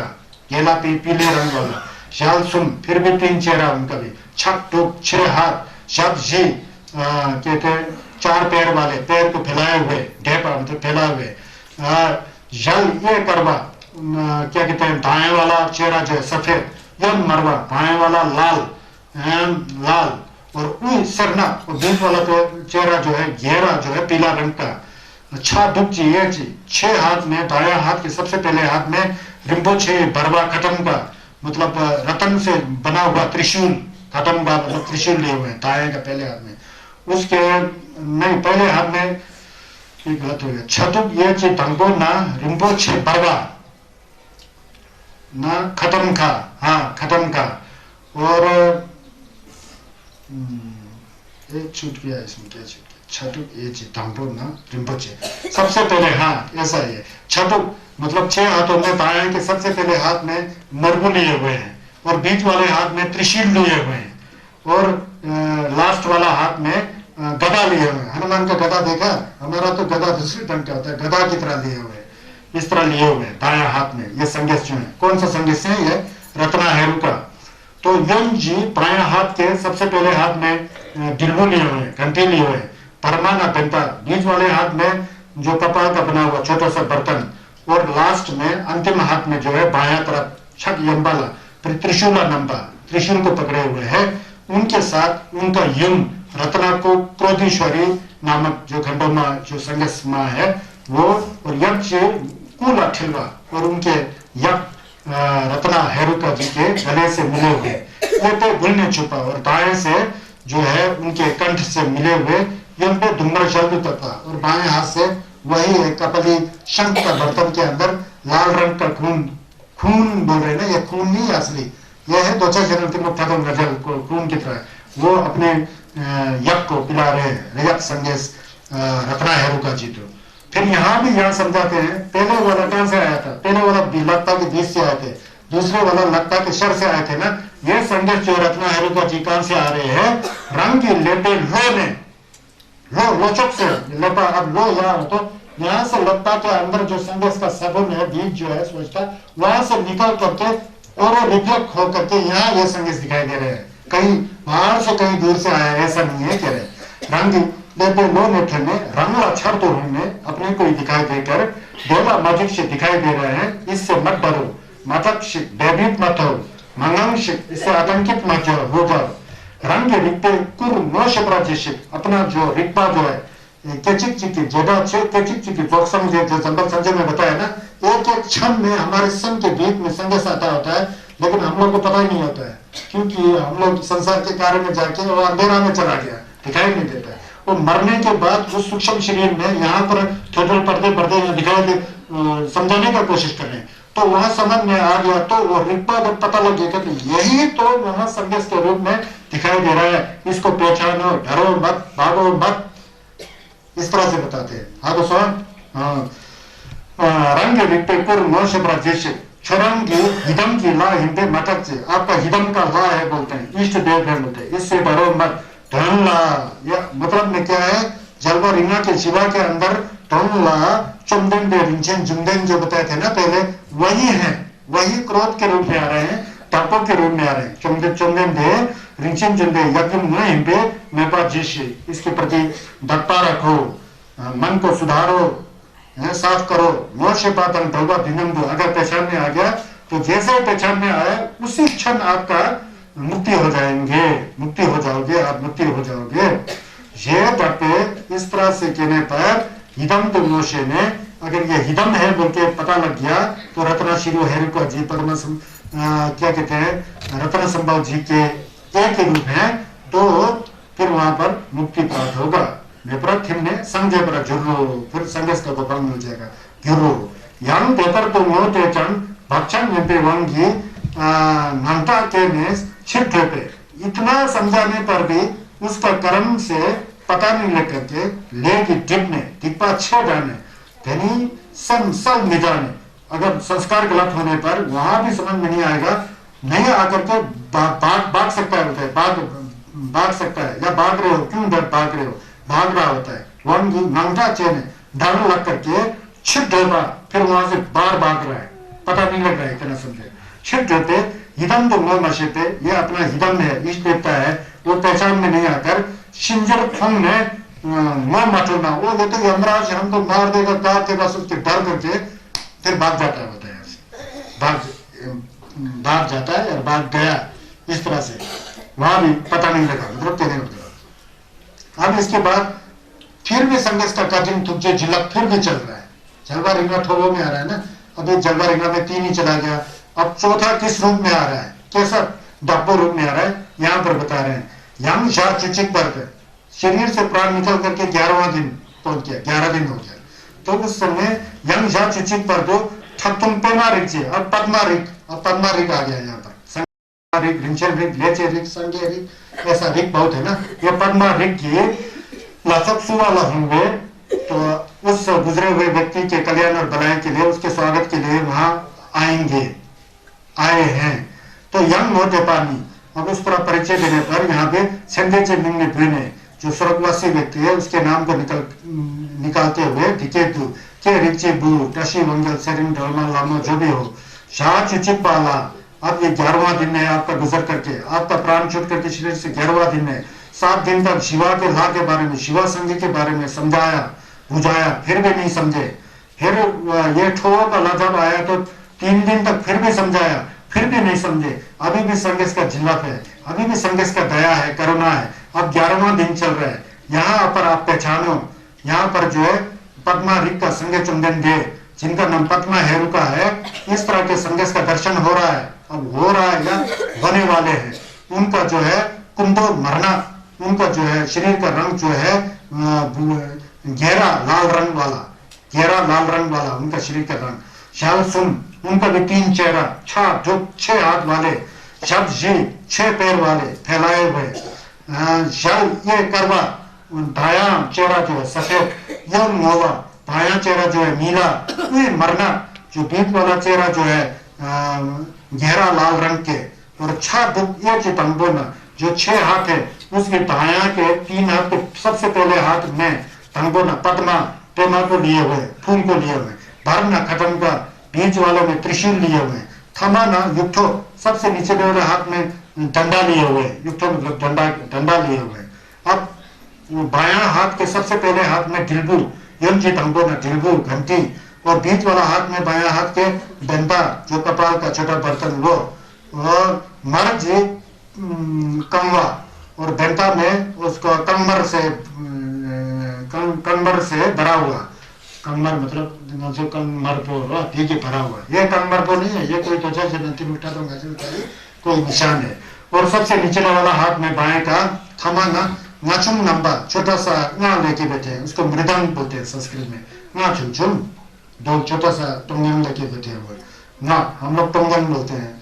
गहरा पीले रंग वाला। शाल सुन, फिर भी 3 चेहरा उनका भी, छक टूक 6 हाथ, शब्द जी कहते हैं 4 पैर वाले, पैर को फैलाए हुए, ढेपा मतलब फैलाए हुए। जल ये करवा क्या कहते हैं, दाएं वाला चेहरा जो है सफेद, यम मरवा बाएं वाला लाल, लाल, और उई सरना और बीच वाला चेहरा जो है गहरा जो है पीला रंग का। अच्छा दुख जी ये जी 6 हाथ में, दाया हाथ के सबसे पहले हाथ में रिम्बोचे बरवा खटम का मतलब रतन से बना हुआ त्रिशूल, खटम का मतलब त्रिशूल लिए हुए दाएं का पहले हाथ में, उसके नहीं पहले हाथ में गलत हो गया, छतुक ये जी धंगो ना रिम्बोचे बरवा ना खत्म का, हाँ खत्म का, और एक छूट गया इसमें, क्या छूट गया, छटुक ये चितांबो ना रिम्पोचे सबसे पहले, हाँ ऐसा ही है। छटुक मतलब 6 हाथों में दाएं के सबसे पहले हाथ में मरबू लिए हुए हैं और बीच वाले हाथ में त्रिशूल लिए हुए हैं और लास्ट वाला हाथ में गदा लिए हुए हैं। हनुमान का गदा देखा, हमारा तो गदा दूसरे ढंग का होता है, गदा की तरह लिए हुए, इस तरह लिए हुए दाया हाथ में। ये संदेश जो है, कौन सा संदेश है ये, रत्ना हेरु का। तो यम जी बाया हाथ के सबसे पहले हाथ में डिल्बू लिए हुए, घंटी लिए हुए, परमाना घंटा, बीच वाले हाथ में जो कपाल का बना हुआ छोटा सा बर्तन, और लास्ट में अंतिम हाथ में जो है बाया तरफ छक यम्बाला त्रिशूला नंबा, त्रिशूल को पकड़े हुए है। उनके साथ उनका युम रत्ना को क्रोधीश्वरी नामक जो खंडोमा जो संगस माँ है वो, और यक्ष कुल अठिलवा, और उनके यक रत्ना हेरुका जी के गले से मिले हुए, ये पे गुलने छुपा, और दाएं से जो है उनके कंठ से मिले हुए यम पे धूम्र शब्द तथा, और बाएं हाथ से वही है कपली शंख का बर्तन के अंदर लाल रंग का खून, खून बोल रहे ना, ये खून नहीं असली, यह है 2-4 नजर को खून की तरह, वो अपने यक को पिला रहे हैं, यक संदेश रत्ना हेरुका जी। तो फिर यहाँ भी यहाँ समझाते हैं, पहले वाला कहां से आया था, पहले वाला लत्ता के बीच से आए थे, दूसरे वाला लत्ता के सर से आए थे ना। ये संदेश जो रत्ना हेरुका जी कहां से आ रहे हैं, रंग की लेपे लो में, लो लोचक से लेपा, अब लो यहाँ तो यहाँ से लत्ता के अंदर जो संदेश का सबन है, बीज जो है सोचता, वहां से निकल करके और रिफ्लेक्ट हो करके यहाँ ये संदेश दिखाई दे रहे हैं, कहीं बाहर से कहीं दूर से आया ऐसा नहीं है। कह रहे रंग लेपे लो नेठे में रंग अक्षर तो में अपने को ही दिखाई देकर देवा मजिक से दिखाई दे रहे हैं, इससे मत डरो, मतक भयभीत मत हो, मंगंशिक इससे आतंकित मत हो जाओ। रंग रिक्ते कुर नोशप्राजिशिक, अपना जो रिक्ता जो है केचिक चिकी जेडा छे केचिक चिकी जोक्सम जो जंबल संजय में बताया ना, एक एक क्षण में हमारे सन के बीच में संदेश आता होता है, लेकिन हम लोग को पता ही नहीं होता है, क्योंकि हम लोग संसार के कार्य में जाके वो अंधेरा में चला गया, दिखाई नहीं देता है। वो मरने के बाद उस सूक्ष्म शरीर में यहाँ पर थोड़े पर्दे दिखाई समझाने का कोशिश कर रहे हैं, तो वहां समझ में आ गया, तो वो रिक्ता जब पता लग गया कि यही तो वहां संदेश के रूप में दिखाई दे रहा है, इसको पहचानो, डरो मत, भागो मत, इस तरह से बताते हैं। हाँ तो सुन, हाँ रंग रिक्ते कुर मोशब्रा जेशे छोरंगी हिदम की ला हिंदे मटक से आपका हिदम का ला है बोलते हैं, इष्ट देव है बोलते हैं, इससे डरो मत धन ला। या मतलब में क्या है, जलवा रिंगा के शिवा के अंदर धन ला चुमदन दे रिंचन जुमदन जो बताए थे ना पहले, वही है, वही क्रोध के रूप में आ रहे हैं, तापों के रूप में आ रहे हैं। चुमदन चुमदन दे रिंचन जुमदे यज्ञ न हिंदे मेपा जिशे, इसके प्रति डटता रखो, मन को सुधारो, साफ करो। मोशे पातन तौबा दिनम दो, अगर पहचान में आ गया तो जैसे पहचान में आया उसी क्षण आपका मुक्ति हो जाएंगे, मुक्ति हो जाओगे, आप मुक्ति हो जाओगे। ये बातें इस तरह से कहने पर हिदम तो मोशे ने, अगर ये हिदम है बोल के पता लग गया तो रत्ना शिरो हेरुका जी परमा क्या कहते हैं रत्न संभव जी के एक रूप है, तो फिर वहां पर मुक्ति प्राप्त होगा। नेप्रथिम ने संजय पर जुर्रो, फिर संगस का गोपाल मिल जाएगा जुर्रो। यांग पेपर तो मोटे चन भक्षण में वंगी नंटा के ने छिप पे, इतना समझाने पर भी उसका कर्म से पता नहीं लग करके लेगी टिपने टिप्पा छे जाने धनी सम सब निजाने। अगर संस्कार गलत होने पर वहां भी समझ में नहीं आएगा, नहीं आकर के भाग सकता है, भाग सकता है, या भाग रहे हो क्यों डर भाग रहे हो, भाग रहा होता है। वंगी नंगा चेन डर लग करके छिप ढोपा, फिर वहां से बाहर भाग रहा है, पता नहीं लग रहा है, इतना समझे। छिप ढोपे हिदम तो मोह नशे पे, ये अपना हिदम है, इष्ट देवता है, वो पहचान में नहीं आकर शिंजर फंग ने मोह मटोना, वो तो यमराज हमको मार देगा काट के, बस उसके डर करके फिर भाग जाता है, बताया भाग जाता है और भाग गया, इस तरह से वहां भी पता नहीं लगा, मतलब कहने लगा। अब इसके बाद फिर भी संघर्ष का कार्य तुझे झिलक फिर भी चल रहा है, जलवा रिंगा ठोलो में आ रहा है ना, अभी जलवा रिंगा में 3 ही चला गया, अब चौथा किस रूप में आ रहा है, कैसा डब्बो रूप में आ रहा है, यहाँ पर बता रहे हैं। यम शाह चुचिक पर शरीर से प्राण निकल करके 11वां दिन पहुंच गया, 11 दिन हो गया, तो उस समय यम शाह चुचिक पर दो ठक्तुम पेमा रिक से, अब पद्मा रिक आ गया यहाँ पर, रिक रिंचर रिक लेचे रिक संजय रिक, ऐसा रिक बहुत है ना, ये पद्मा रिक की लचक सुवाला होंगे, तो उस गुजरे हुए व्यक्ति के कल्याण और भलाई के लिए, उसके स्वागत के लिए वहां आए हैं। तो यंग मोटे पानी, अब उस तरह परिचय देने पर यहाँ पे संदेचे मिंगने भूने, जो स्वर्गवासी व्यक्ति है उसके नाम को निकालते हुए धिकेतु के रिचे बू टशी वंगल सेरिंग ढलमा लामा जो भी हो शाह चुचिक पाला। अब ये 11वां दिन है आपका गुजर करके, आपका प्राण छूट करके शरीर से 11वां दिन है। 7 दिन तक शिवा के ला के बारे में, शिवा संघ के बारे में समझाया बुझाया, फिर भी नहीं समझे। फिर ये ठोक का जब आया तो 3 दिन तक फिर भी समझाया, फिर भी नहीं समझे। अभी भी संघर्ष का झिलक है, अभी भी संघर्ष का दया है, करुणा है। अब 11वां दिन चल रहा है, यहाँ पर आप पहचानो, यहाँ पर जो है पद्मा रिक का संघ चंदन दे, जिनका नाम पद्मा हेरुका है, इस तरह के संघर्ष का दर्शन हो रहा है, अब हो रहा है या होने वाले हैं। उनका जो है कुंदो मरना, उनका जो है शरीर का रंग जो है गहरा लाल रंग वाला उनका शरीर का रंग। शाल सुन, उनका भी 3 चेहरा, 6 हाथ वाले, शब्द जी 6 पैर वाले फैलाए हुए। शल ये करवा, दाया चेहरा जो है सफेद, यह मोवा, दाया चेहरा जो है नीला, ये मरना, जो बीच वाला चेहरा जो है गहरा लाल रंग के, और 6 दुख ये चितंबोना, जो 6 हाथ है उसके दाया के 3 हाथ के सबसे पहले हाथ में तंगोना पद्मा पेमा को लिए हुए, फूल को लिए हुए, भरना खटम का बीच वालों में त्रिशूल लिए हुए, थमाना युक्ठो सबसे नीचे वाले हाथ में डंडा लिए हुए, युक्ठो मतलब डंडा लिए हुए। अब बायां हाथ के सबसे पहले हाथ में ढिलबू, यंजी तंगोना ढिलबू घंटी, और बीच वाला हाथ में बायां हाथ के डंडा जो कपाल का छोटा बर्तन वो, और मर्ज कंवा, और डंडा में उसको कमर से भरा हुआ, कमर मतलब जो कमर पर ठीक है भरा हुआ, ये कमर पर नहीं है, ये कोई त्वचा से नती मिटा दूंगा कोई निशान है। और सबसे निचले वाला हाथ में बाएं का थमाना नाचुम नंबा, छोटा सा ना लेके बैठे हैं, उसको मृदंग बोलते हैं संस्कृत में, ना चुम चुम, दो छोटा सा टोंगन लेके बैठे हुए ना, हम लोग टोंगन बोलते हैं।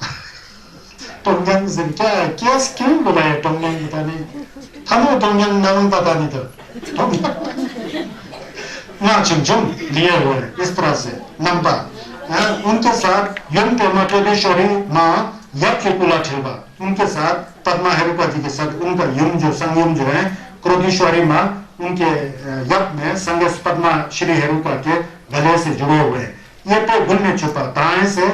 टोंगन से क्या क्यों बोला है टोंगन, पता नहीं, हमें टोंगन नाम पता नहीं था। ना चिंचुम लिए हुए हैं, इस तरह से नंबर उनके साथ यम के मटेश्वरी माँ यप त्रिपुला ठेबा, उनके साथ पद्मा हेरुका जी के साथ उनका यम जो संयम जो है क्रोधीश्वरी माँ उनके यप में संग पद्मा श्री हेरुका के गले से जुड़े हुए हैं। ये पे गुल में छुपा दाएं से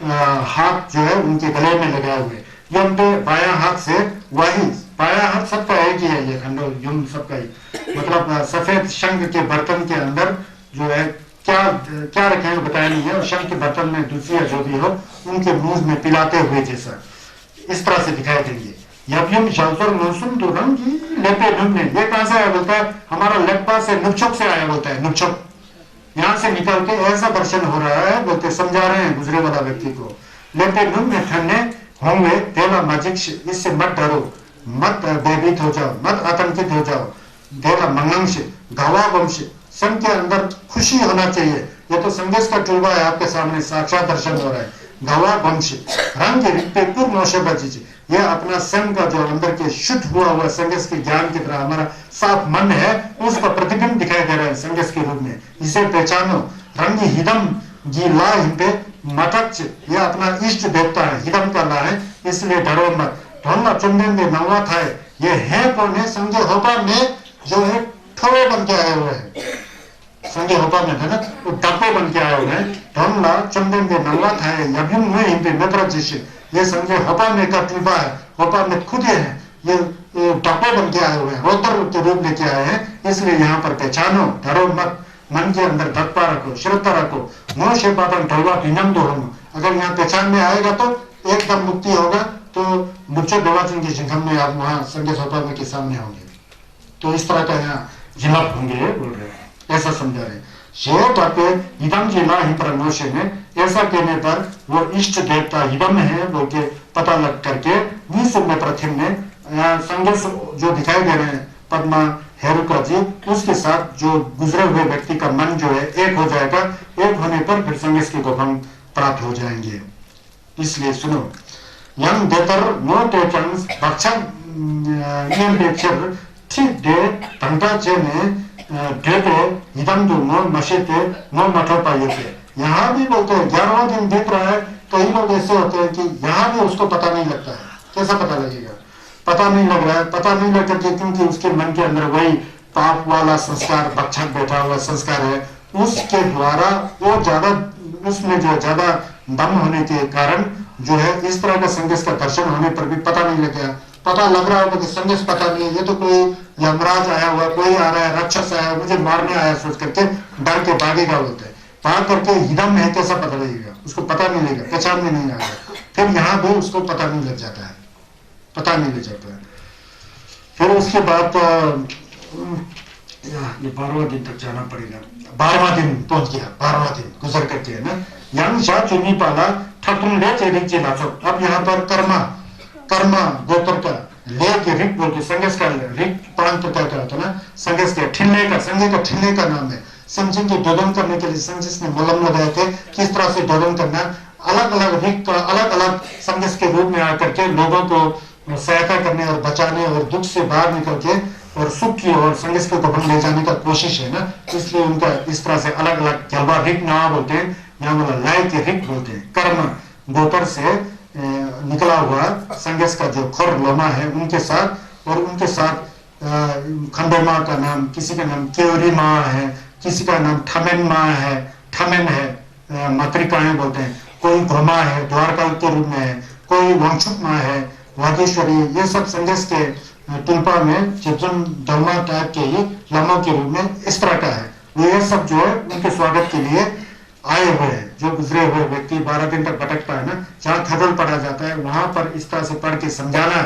हाथ जो है उनके गले में लगाए हुए, यम पे बाया हाथ से वही बाया हाथ सबका एक ही है, ये खंडो यम सबका ही, मतलब सफेद शंख के बर्तन के अंदर जो है क्या क्या रखे हैं बताया नहीं है, और शंख के बर्तन में दूसरी जो भी हो उनके मुंह में पिलाते हुए जैसा इस तरह से दिखाई देंगे। यम शालसर मौसम तो रंग की लेपे नुमने, ये कहां से आया बोलता है, हमारा लेप्पा से नुपचुक से आया बोलता है, नुपचुक यहां से निकल के ऐसा दर्शन हो रहा है बोलते समझा रहे हैं गुजरे वाला व्यक्ति को। लेपे नुमने ठन्ने होंगे देला मैजिक, इससे मत डरो, मत भयभीत हो जाओ, मत आतंकित हो जाओ। देला मंगंश गावा वंश, संघ के अंदर खुशी होना चाहिए। ये तो संदेश का टूलबा है, आपके सामने साक्षात दर्शन हो रहा है। गावा वंश रंग के रिक्ते पूर्ण नौशे बची, ये अपना संघ का जो अंदर के शुद्ध हुआ संदेश के ज्ञान की तरह हमारा साफ मन है, उसका प्रतिबिंब दिखाई दे रहा है संदेश के रूप में। इसे पहचानो। रंगी हिदम जी ला हिंपे मटक, ये अपना इष्ट देवता है, हिदम का ला है, इसलिए डरो मत। ढोलना चुंदन में नवा था, ये है कौन है, संजय होपा में जो है ठोड़े बन के आए हुए हैं, संजय होपा में है ना, वो डब्बे बन के आए हुए हैं। ढोलना चंदन में नवा था, यभिम में हिंपे मित्र जिसे, ये संजय होपा में का टूबा है, होपा में खुद है, ये डब्बे बन के आए हुए हैं, रोतर के रूप लेके आए हैं, इसलिए यहाँ पर पहचानो, डरो मत, मन के अंदर धक्का रखो, श्रद्धा रखो। मोह से पातन ढोलवा विनम्र हो, अगर यहाँ पहचान में आएगा तो एकदम मुक्ति होगा। तो मुझे देवाचन की जिंगम में आप वहां संजय होपा में के सामने होंगे, तो इस तरह का यहाँ जिलाप होंगे बोल रहे हैं, ऐसा समझा रहे। हिदम जिला ही परमोशे में ऐसा कहने पर वो इष्ट देवता हिदम है बोल के पता लग करके विश्व में प्रथम में संघर्ष जो दिखाई दे रहे हैं पद्मा हेरुका जी, उसके साथ जो गुजरे हुए व्यक्ति का मन जो है एक हो जाएगा, एक होने पर फिर संघर्ष के गोपन प्राप्त हो जाएंगे। इसलिए सुनो, यम देतर नो टेचंस भक्षण नियम पेक्षर ठीक दे घंटा चे में देते हिदम दो नो मशेते नो मठो पाइये। यहाँ भी बोलते हैं 11वां दिन बीत रहा है, कई लोग ऐसे होते हैं कि यहाँ भी उसको पता नहीं लगता है। कैसा पता लगेगा, पता नहीं लग रहा है, पता नहीं लग करके क्योंकि उसके मन के अंदर वही पाप वाला संस्कार भक्षक बैठा हुआ संस्कार है, उसके द्वारा वो ज्यादा उसमें जो ज्यादा दम होने के कारण जो है इस तरह का संदेश का दर्शन होने पर भी पता नहीं लग गया। पता लग रहा होगा कि संदेश पता नहीं है, ये तो कोई यमराज आया हुआ, कोई आ रहा है, राक्षस आया, मुझे मारने आया, सोच करके डर के भागेगा बोलते हैं। भाग करके हिदम है कैसा पता लगेगा, उसको पता नहीं लगेगा, पहचान में नहीं आएगा, फिर यहाँ भी उसको पता नहीं लग जाता है, पता नहीं लग जाता है। फिर उसके बाद ये 12वां दिन तक जाना पड़ेगा, 12वां दिन पहुंच गया, 12वां दिन गुजर करके है ना। यहाँ शाह चुनी पाला ठकुन ले चेरिक चे नाचो। अब यहाँ पर कर्मा गोत्र का ले के रिक बोल के संगेश का रिक प्रांत क्या होता है ना, संगेश के ठिल्ले का, संगे का ठिल्ले का नाम है। संजय के डोदन करने के लिए संगेश ने मलम लगाए थे, किस तरह से डोदन करना, अलग अलग रिक का अलग अलग संगेश के रूप में आकर के लोगों को सहायता करने और बचाने और दुख से बाहर निकल के और सुख की और संगेश को कपन ले जाने का कोशिश है ना, इसलिए उनका इस तरह से अलग अलग गलबा रिक ना बोलते हैं, यहाँ बोला लाय के रिक बोलते हैं। कर्म गोत्र से निकला हुआ संगेश का जो खुर लोमा है उनके साथ, और उनके साथ खंडे माँ का नाम, किसी का नाम केवरी माँ है, किसी का नाम ठमेन माँ है, ठमेन है, मातृकाएं बोलते हैं, कोई घोमा है द्वारका के रूप में है, कोई वांगचुक माँ है, वागेश्वरी, ये सब संदेश के तुलपा में चिपजन धर्मा टाइप के ही लम्बों के रूप में इस तरह का है। वो ये सब जो है उनके स्वागत के लिए आए हुए हैं। जो गुजरे हुए व्यक्ति 12 दिन तक भटकता है ना, जहाँ खदल पड़ा जाता है वहां पर इस तरह से पढ़ के समझाना है।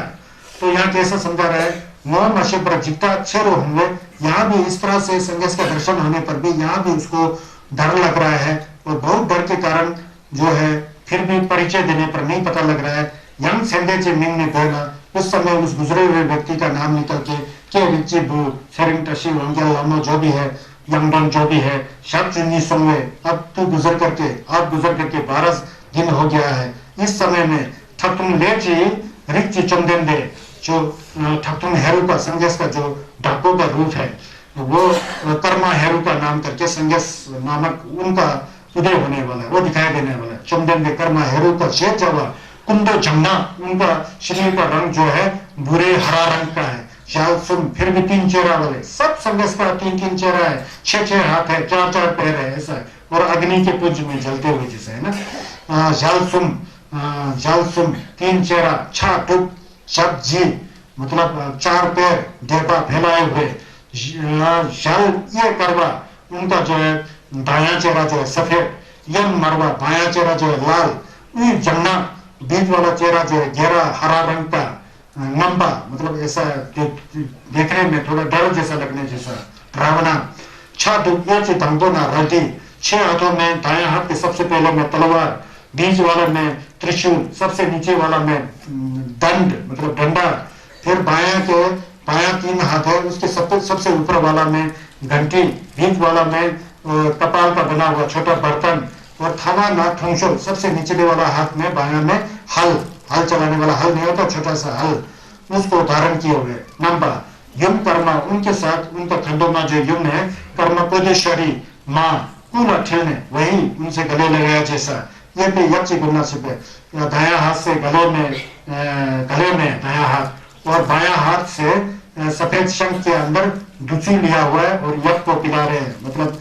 तो यहाँ कैसे समझा रहा है, मौन नशे पर जितना अच्छे होंगे, यहाँ भी इस तरह से संघर्ष का दर्शन होने पर भी यहाँ भी उसको डर लग रहा है, और बहुत डर के कारण जो है फिर भी परिचय देने पर नहीं पता लग रहा है। यंग सेंदे मिंग ने बोला, उस समय उस गुजरे हुए व्यक्ति का नाम निकल के रिची बू सेरिंग टशी वंगल लामो जो भी है, यंगडन जो भी है, शब चुन्नी सुनवे, अब तू गुजर करके, आप गुजर करके 12 दिन हो गया है। इस समय में ठकुन ले ची रिक्ची चंदन दे, जो ठक्टुंग हेरू का संगेस का जो डाको का रूप है वो कर्मा हेरू का नाम करके संगेस नामक उनका उदय होने वाला है, वो दिखाई देने वाला है। चंदन के कर्मा हेरू का शेर जवा कुंदो जमना, उनका शरीर का रंग जो है भूरे हरा रंग का है। शाल सुन फिर भी 3 चेहरा वाले, सब संगस का 3 चेहरा है, 6 हाथ है, 4 पैर है, ऐसा है। और अग्नि के पुंज में जलते हुए जैसे है ना। जाल सुन 3 चेहरा, छा टुक शब जी मतलब 4 पैर, देवता फैलाए हुए। शाल ये करवा, उनका जो है दाया चेहरा जो है सफेद, यम मरवा बाया चेहरा जो है लाल, जमुना बीच वाला चेहरा जो है गहरा हरा रंग का, लंबा मतलब ऐसा देखने में थोड़ा डर जैसा लगने जैसा रावणा। 6 धंधोना रटी, 6 हाथों में दाया हाथ के सबसे पहले में तलवार, बीच वाला में त्रिशूल, सबसे नीचे वाला में दंड मतलब डंडा। फिर बाया 3 हाथ है, उसके सबसे ऊपर वाला में घंटी, बीच वाला में कपाल का बना हुआ छोटा बर्तन। और थावा ना ठुंशो, सबसे निचले वाला हाथ में बाया में हल चलाने वाला हल नहीं होता, छोटा सा हल, उसको धारण किए हुए। नंबर यम कर्मा, उनके साथ उनका खंडोमा जो यम है, कर्मा कोदेश्वरी माँ पूरा ठेने वही उनसे गले लगाया जैसा। ये भी यक्ष गुना से दाया हाथ से गले में दाया हाथ, और बाया हाथ से सफेद शंख के अंदर दुची लिया हुआ है और यक को पिला रहे हैं, मतलब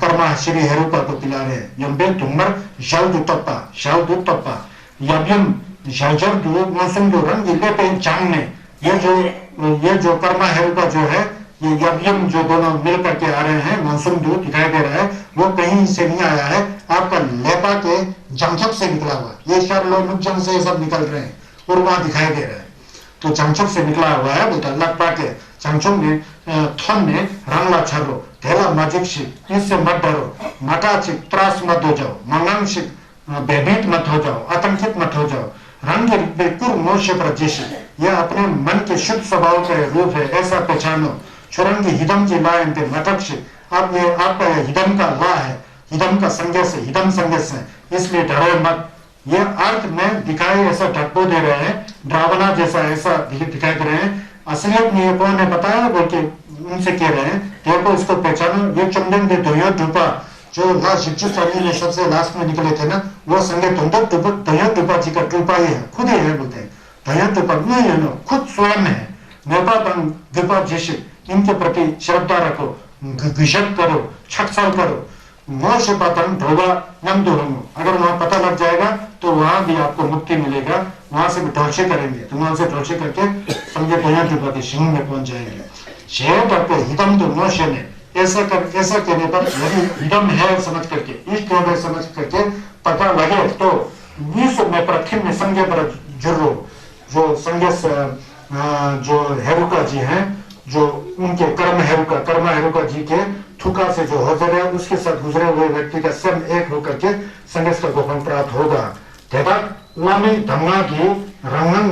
कर्मा श्री हेरुका को पिला रहे हैं। यम्बे तुम्बर शौदुत्तप्पा यज्ञम शजर मौसम जो रंग पे चांगने, ये जो कर्मा हेरुका जो है, ये यज्ञम जो दोनों मिल करके आ रहे हैं, मौसम दूत दिखाई दे रहा है, वो कहीं से नहीं आया है, आपका लेपा के जमछक से निकला हुआ। ये चार लोग मुज्जम से सब निकल रहे हैं और वहां दिखाई दे रहा है, तो चमचुक से निकला हुआ है। बोलता लपा के चमचुक में थन में रंगला छरो थेला मजिक, इससे मत डरो, मटाचिक त्रास मत हो जाओ, मंगांशिक बेबीत मत हो जाओ, आतंकित मत हो जाओ। रंग बेकुर मोश प्रजेश, यह अपने मन के शुद्ध स्वभाव का रूप है, ऐसा पहचानो। चुरंगी हिदम की ला पे मटक्ष, अब ये आपका हिदम का ला है, हिदम का संगेस है, हिदम संगेस है, इसलिए डरो मत। ये अर्थ में दिखाई ऐसा ढक्को दे रहे हैं, ड्रावना जैसा ऐसा दिखाई दे रहे हैं। असलियत में ये कौन है बताया बोल के उनसे कह रहे हैं, देखो इसको पहचानो, ये चंदन के दोयो डूबा जो लास्ट ने सबसे लास्ट में निकले थे ना, वो संगे दोयो डूबा जी का डूबा ही है, खुद ही है बोलते हैं। दोयो डूबा नहीं है ना, खुद स्वयं है। मेपा जैसे इनके प्रति श्रद्धा रखो, घिषक करो, छटसाल करो। मोश पतन ढोबा नम दोहंगो, अगर वहां पता लग जाएगा तो वहां भी आपको मुक्ति मिलेगा, वहां से भी ढोलसे करेंगे, तो वहां से ढोलसे करके समझे दोया डूबा के सिंह में पहुंच जाएंगे। शेर करके हिदम तो मोशे ने ऐसा कहने पर यदि हिदम है समझ करके, इष्ट है समझ करके पता लगे तो विश्व में प्रथम में संज्ञा पर जुर्रो, जो संज्ञा जो हेरुका जी हैं, जो उनके कर्म हेरुका जी के थुका से जो होजर है, उसके साथ गुजरे हुए व्यक्ति का स्वयं एक होकर के संगस का गोपन प्राप्त होगा। लामी धम्मा की रंगन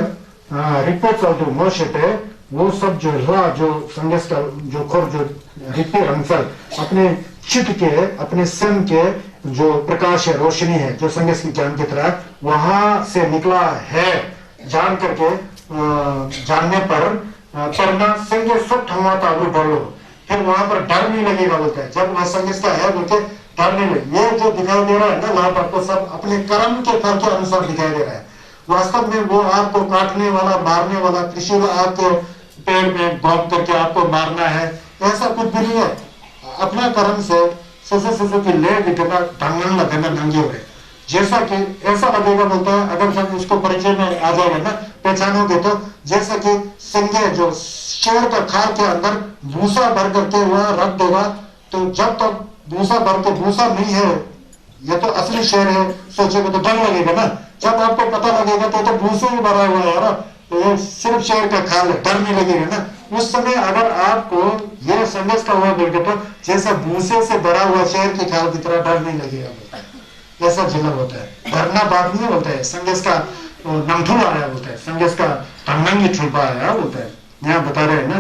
रिपो चलतु मोशे पे वो सब जो हुआ, जो संगस का जो खोर जो रिपे रंगसल अपने चित्त के, अपने स्वयं के जो प्रकाश है, रोशनी है, जो संगस की ज्ञान की तरह वहां से निकला है जान करके जानने पर करना संगे सुख हुआ था वो डर लो, फिर वहां पर डर नहीं लगेगा बोलते हैं। जब वह संगस का है बोलते डर नहीं लगे। ये जो दिखाई दे रहा है ना लाभ आपको सब अपने कर्म के फल के अनुसार दिखाई दे रहा है। वास्तव में वो आपको काटने वाला, मारने वाला, त्रिशूल आपको पेड़ में घोंप करके आपको मारना है, ऐसा कुछ भी नहीं है। अपना कर्म से सुसु की ले दिखेगा, ढंगन लगेगा, नंगे हुए जैसा कि ऐसा लगेगा बोलता है। अगर जब उसको परिचय में आ जाएगा ना, पहचानोगे तो जैसा कि संज्ञा जो शेर का खाल के अंदर भूसा भर करके वह रख देगा, तो जब तक भूसा भर के भूसा नहीं है, ये तो असली शेर है, सोचेगा तो डर लगेगा ना। जब आपको पता लगेगा तो भूसे ही भरा हुआ है यार, तो ये सिर्फ शेर का खाल है, डर नहीं लगेगा ना। उस समय अगर आपको ये संदेश का हुआ बोलते तो जैसा भूसे से भरा हुआ शेर के खाल की तरह डर नहीं लगेगा, ऐसा जिला होता है। डरना बात नहीं बोलता है, संदेश का नमथुल आया बोलता है, संदेश का तंगंगी छुपा आया बोलता है। यहाँ बता रहे हैं ना,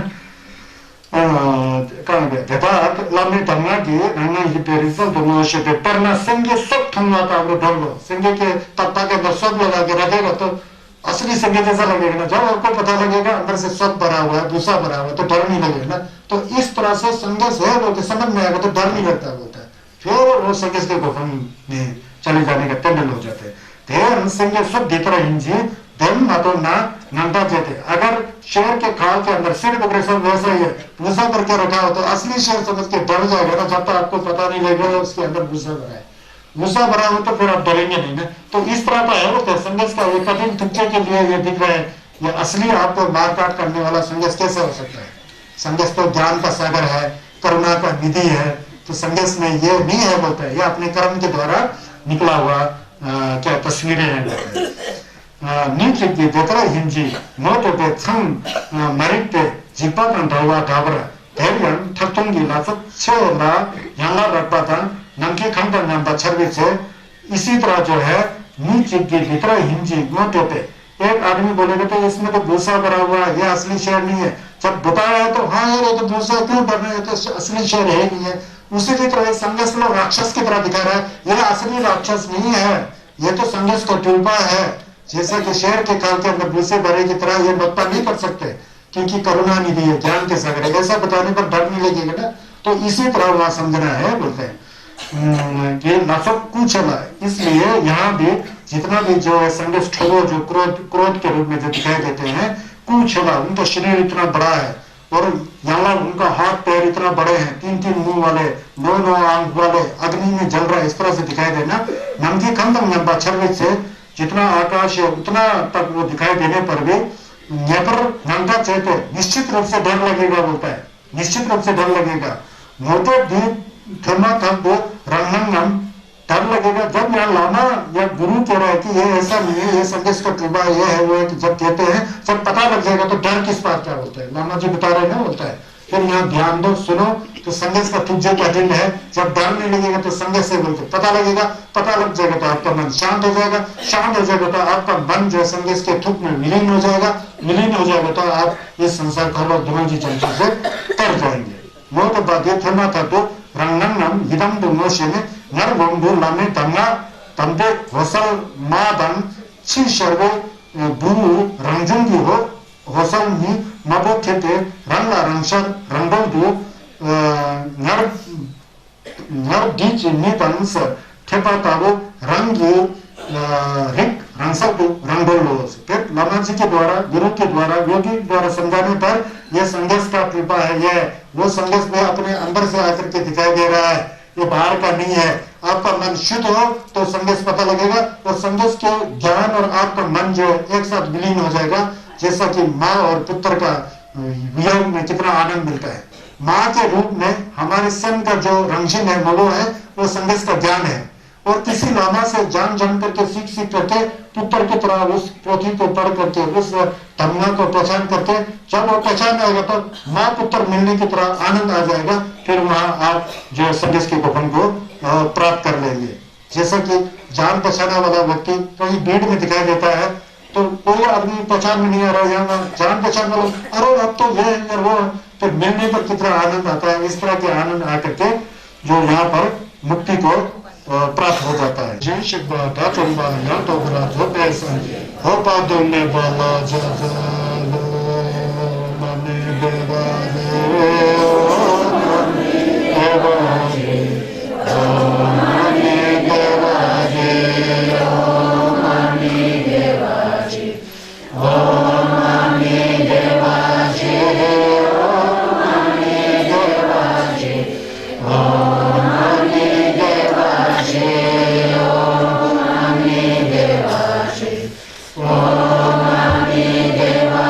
संगे के तत्ता के अंदर सब लगा के रखेगा तो असली संज्ञा जैसा लगेगा ना, जब आपको पता लगेगा अंदर से सब भरा हुआ है, भूसा भरा हुआ है, तो डर नहीं लगेगा ना। तो इस तरह से संगस है बोलते समझ में आएगा तो डर नहीं लगता बोलता है। फिर वो संगस के गोफन में चले जाने का टेंडल हो जाते हैं। देर संज्ञा सब देता हिंजी धर्म ना तो ना नंदा जाते। अगर शेर के खाल के अंदर सिर पकड़े सब वैसा ही है, भूसा भर के रखा हो तो असली शेर समझ के डर जाएगा ना, जब तक आपको पता नहीं लगेगा उसके अंदर भूसा भरा है। भूसा भरा हो तो फिर आप डरेंगे नहीं ना। तो इस तरह का है वो संघर्ष का एक कठिन तुच्चे के लिए ये दिख रहा है, ये असली आपको मारकाट करने वाला संघर्ष कैसे हो सकता है। संघर्ष तो ज्ञान का सागर है, करुणा का निधि है, तो संघर्ष में ये नहीं है बोलता है, ये अपने कर्म के द्वारा निकला हुआ क्या तस्वीरें हैं। नीचे की देतरा हिंजी नोट पे थम मरिक पे जिपा का ढावा ढाबरा धैर्य ठट्टुंगी लाफत छे ला यहाँ रखता था नमके खंड नाम बछरवे से। इसी तरह जो है नीचे की देतरा हिंजी नोट पे एक आदमी बोलेगा तो इसमें तो भूसा भरा हुआ है, ये असली शेर नहीं है। जब बताया तो हाँ यार ये तो भूसा क्यों भरना है, तो असली शेर है नहीं है। उसी की तरह संघर्ष लोग राक्षस की तरह दिखा रहा है, यह असली राक्षस नहीं है, ये तो संघर्ष का टूल्पा है। जैसा कि शेर के काल के अंदर भूसे भरे की तरह ये बत्ता नहीं कर सकते, क्योंकि करुणा निधि है, ज्ञान के सागर है, ऐसा बताने पर डर नहीं लगेगा ना। तो इसी तरह वहां समझना है बोलते हैं ये नफक कुचला। इसलिए यहाँ भी जितना भी जो है संघर्ष ठोलो जो क्रोध के रूप में जो दिखाई देते हैं, कुचला उनका शरीर इतना बड़ा है और यहाँ उनका हाथ पैर इतना बड़े हैं, 3-3 मुंह वाले, 9-9 आंख वाले, अग्नि में जल रहा है, इस तरह से दिखाई देना। नमकी खंडम या बछरवे से जितना आकाश है उतना तक वो दिखाई देने पर भी यहाँ पर नंगा चेते निश्चित रूप से डर लगेगा बोलता है, निश्चित रूप से डर लगेगा। मोटे दीप थमा तक वो रंगम डर लगेगा। जब यहाँ लामा या गुरु कह रहा है कि ये ऐसा नहीं है, ये संदेश का टूबा ये है वो है, कि जब कहते हैं जब पता लग जाएगा तो डर किस बात का बोलता है, लामा जी बता रहे हैं ना बोलता है। फिर यहाँ ध्यान दो सुनो तो संदेश का तुझे का दिन है। जब डर नहीं लगेगा तो संदेश से बोलते पता लगेगा, पता लग जाएगा तो आपका मन शांत हो जाएगा, शांत हो जाएगा तो आपका मन जो संदेश के थुक में विलीन हो जाएगा, विलीन हो जाएगा तो आप इस संसार का लोग दोनों जी जंतु से तर जाएंगे। मोट बाध्य थमा था तो रंगनम हिदम दुनोशे में नर बंधु लामे तंगा तंबे होसल मादन छी शर्वे बुरु रंजुंगी हो होसल नी मबो खेते रंगला रंगशर रंगल दो नर नर डीच नीतन से ठेपा तारो रंगी रिक रंगसल दो रंगल लो। फिर लामा जी के द्वारा गुरु के द्वारा योगी द्वारा समझाने पर यह संदेश का कृपा है, यह वो संदेश में अपने अंदर से आकर के दिखाई दे रहा है, ये बाहर का नहीं है। आपका मन शुद्ध हो तो संदेश पता लगेगा और संदेश के ज्ञान और आपका मन जो एक साथ विलीन हो जाएगा। जैसा कि माँ और पुत्र का वियोग में कितना आनंद मिलता है, माँ के रूप में हमारे सन का जो रंजीन है मलो है वो संदेश का ज्ञान है। और किसी लामा से जान करके सीख करके पुत्र की तरह उस पोथी को पढ़ करके उस धर्म को पहचान करके जब वो पहचान आएगा तो माँ पुत्र मिलने की तरह आनंद आ जाएगा। फिर वहां आप जो संदेश के गोपन को प्राप्त कर लेंगे। जैसा कि जान पहचाना वाला व्यक्ति कहीं भीड़ में दिखाई देता है तो कोई आदमी पहचान में नहीं आ रहा है, जान पहचान वाला अरे अब तो ये है वो, तो मिलने पर कितना आनंद आता है। इस तरह के आनंद आकर के जो यहाँ पर मुक्ति को प्राप्त हो जाता है। जय शिवा दाचुंबा या तो बुरा जो पैसा हो पादों में बाला जाजा मने देवाने देवाने मने देवाने मने देवाने मने देवाने Om Mani Devashe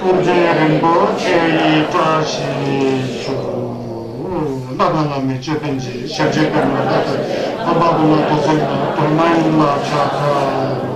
우제림보 제이자시쇼 나가나미 제ben지 샤제가나 아바고나 도세나 도마인라 차카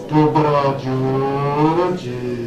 Dobra Giurgi.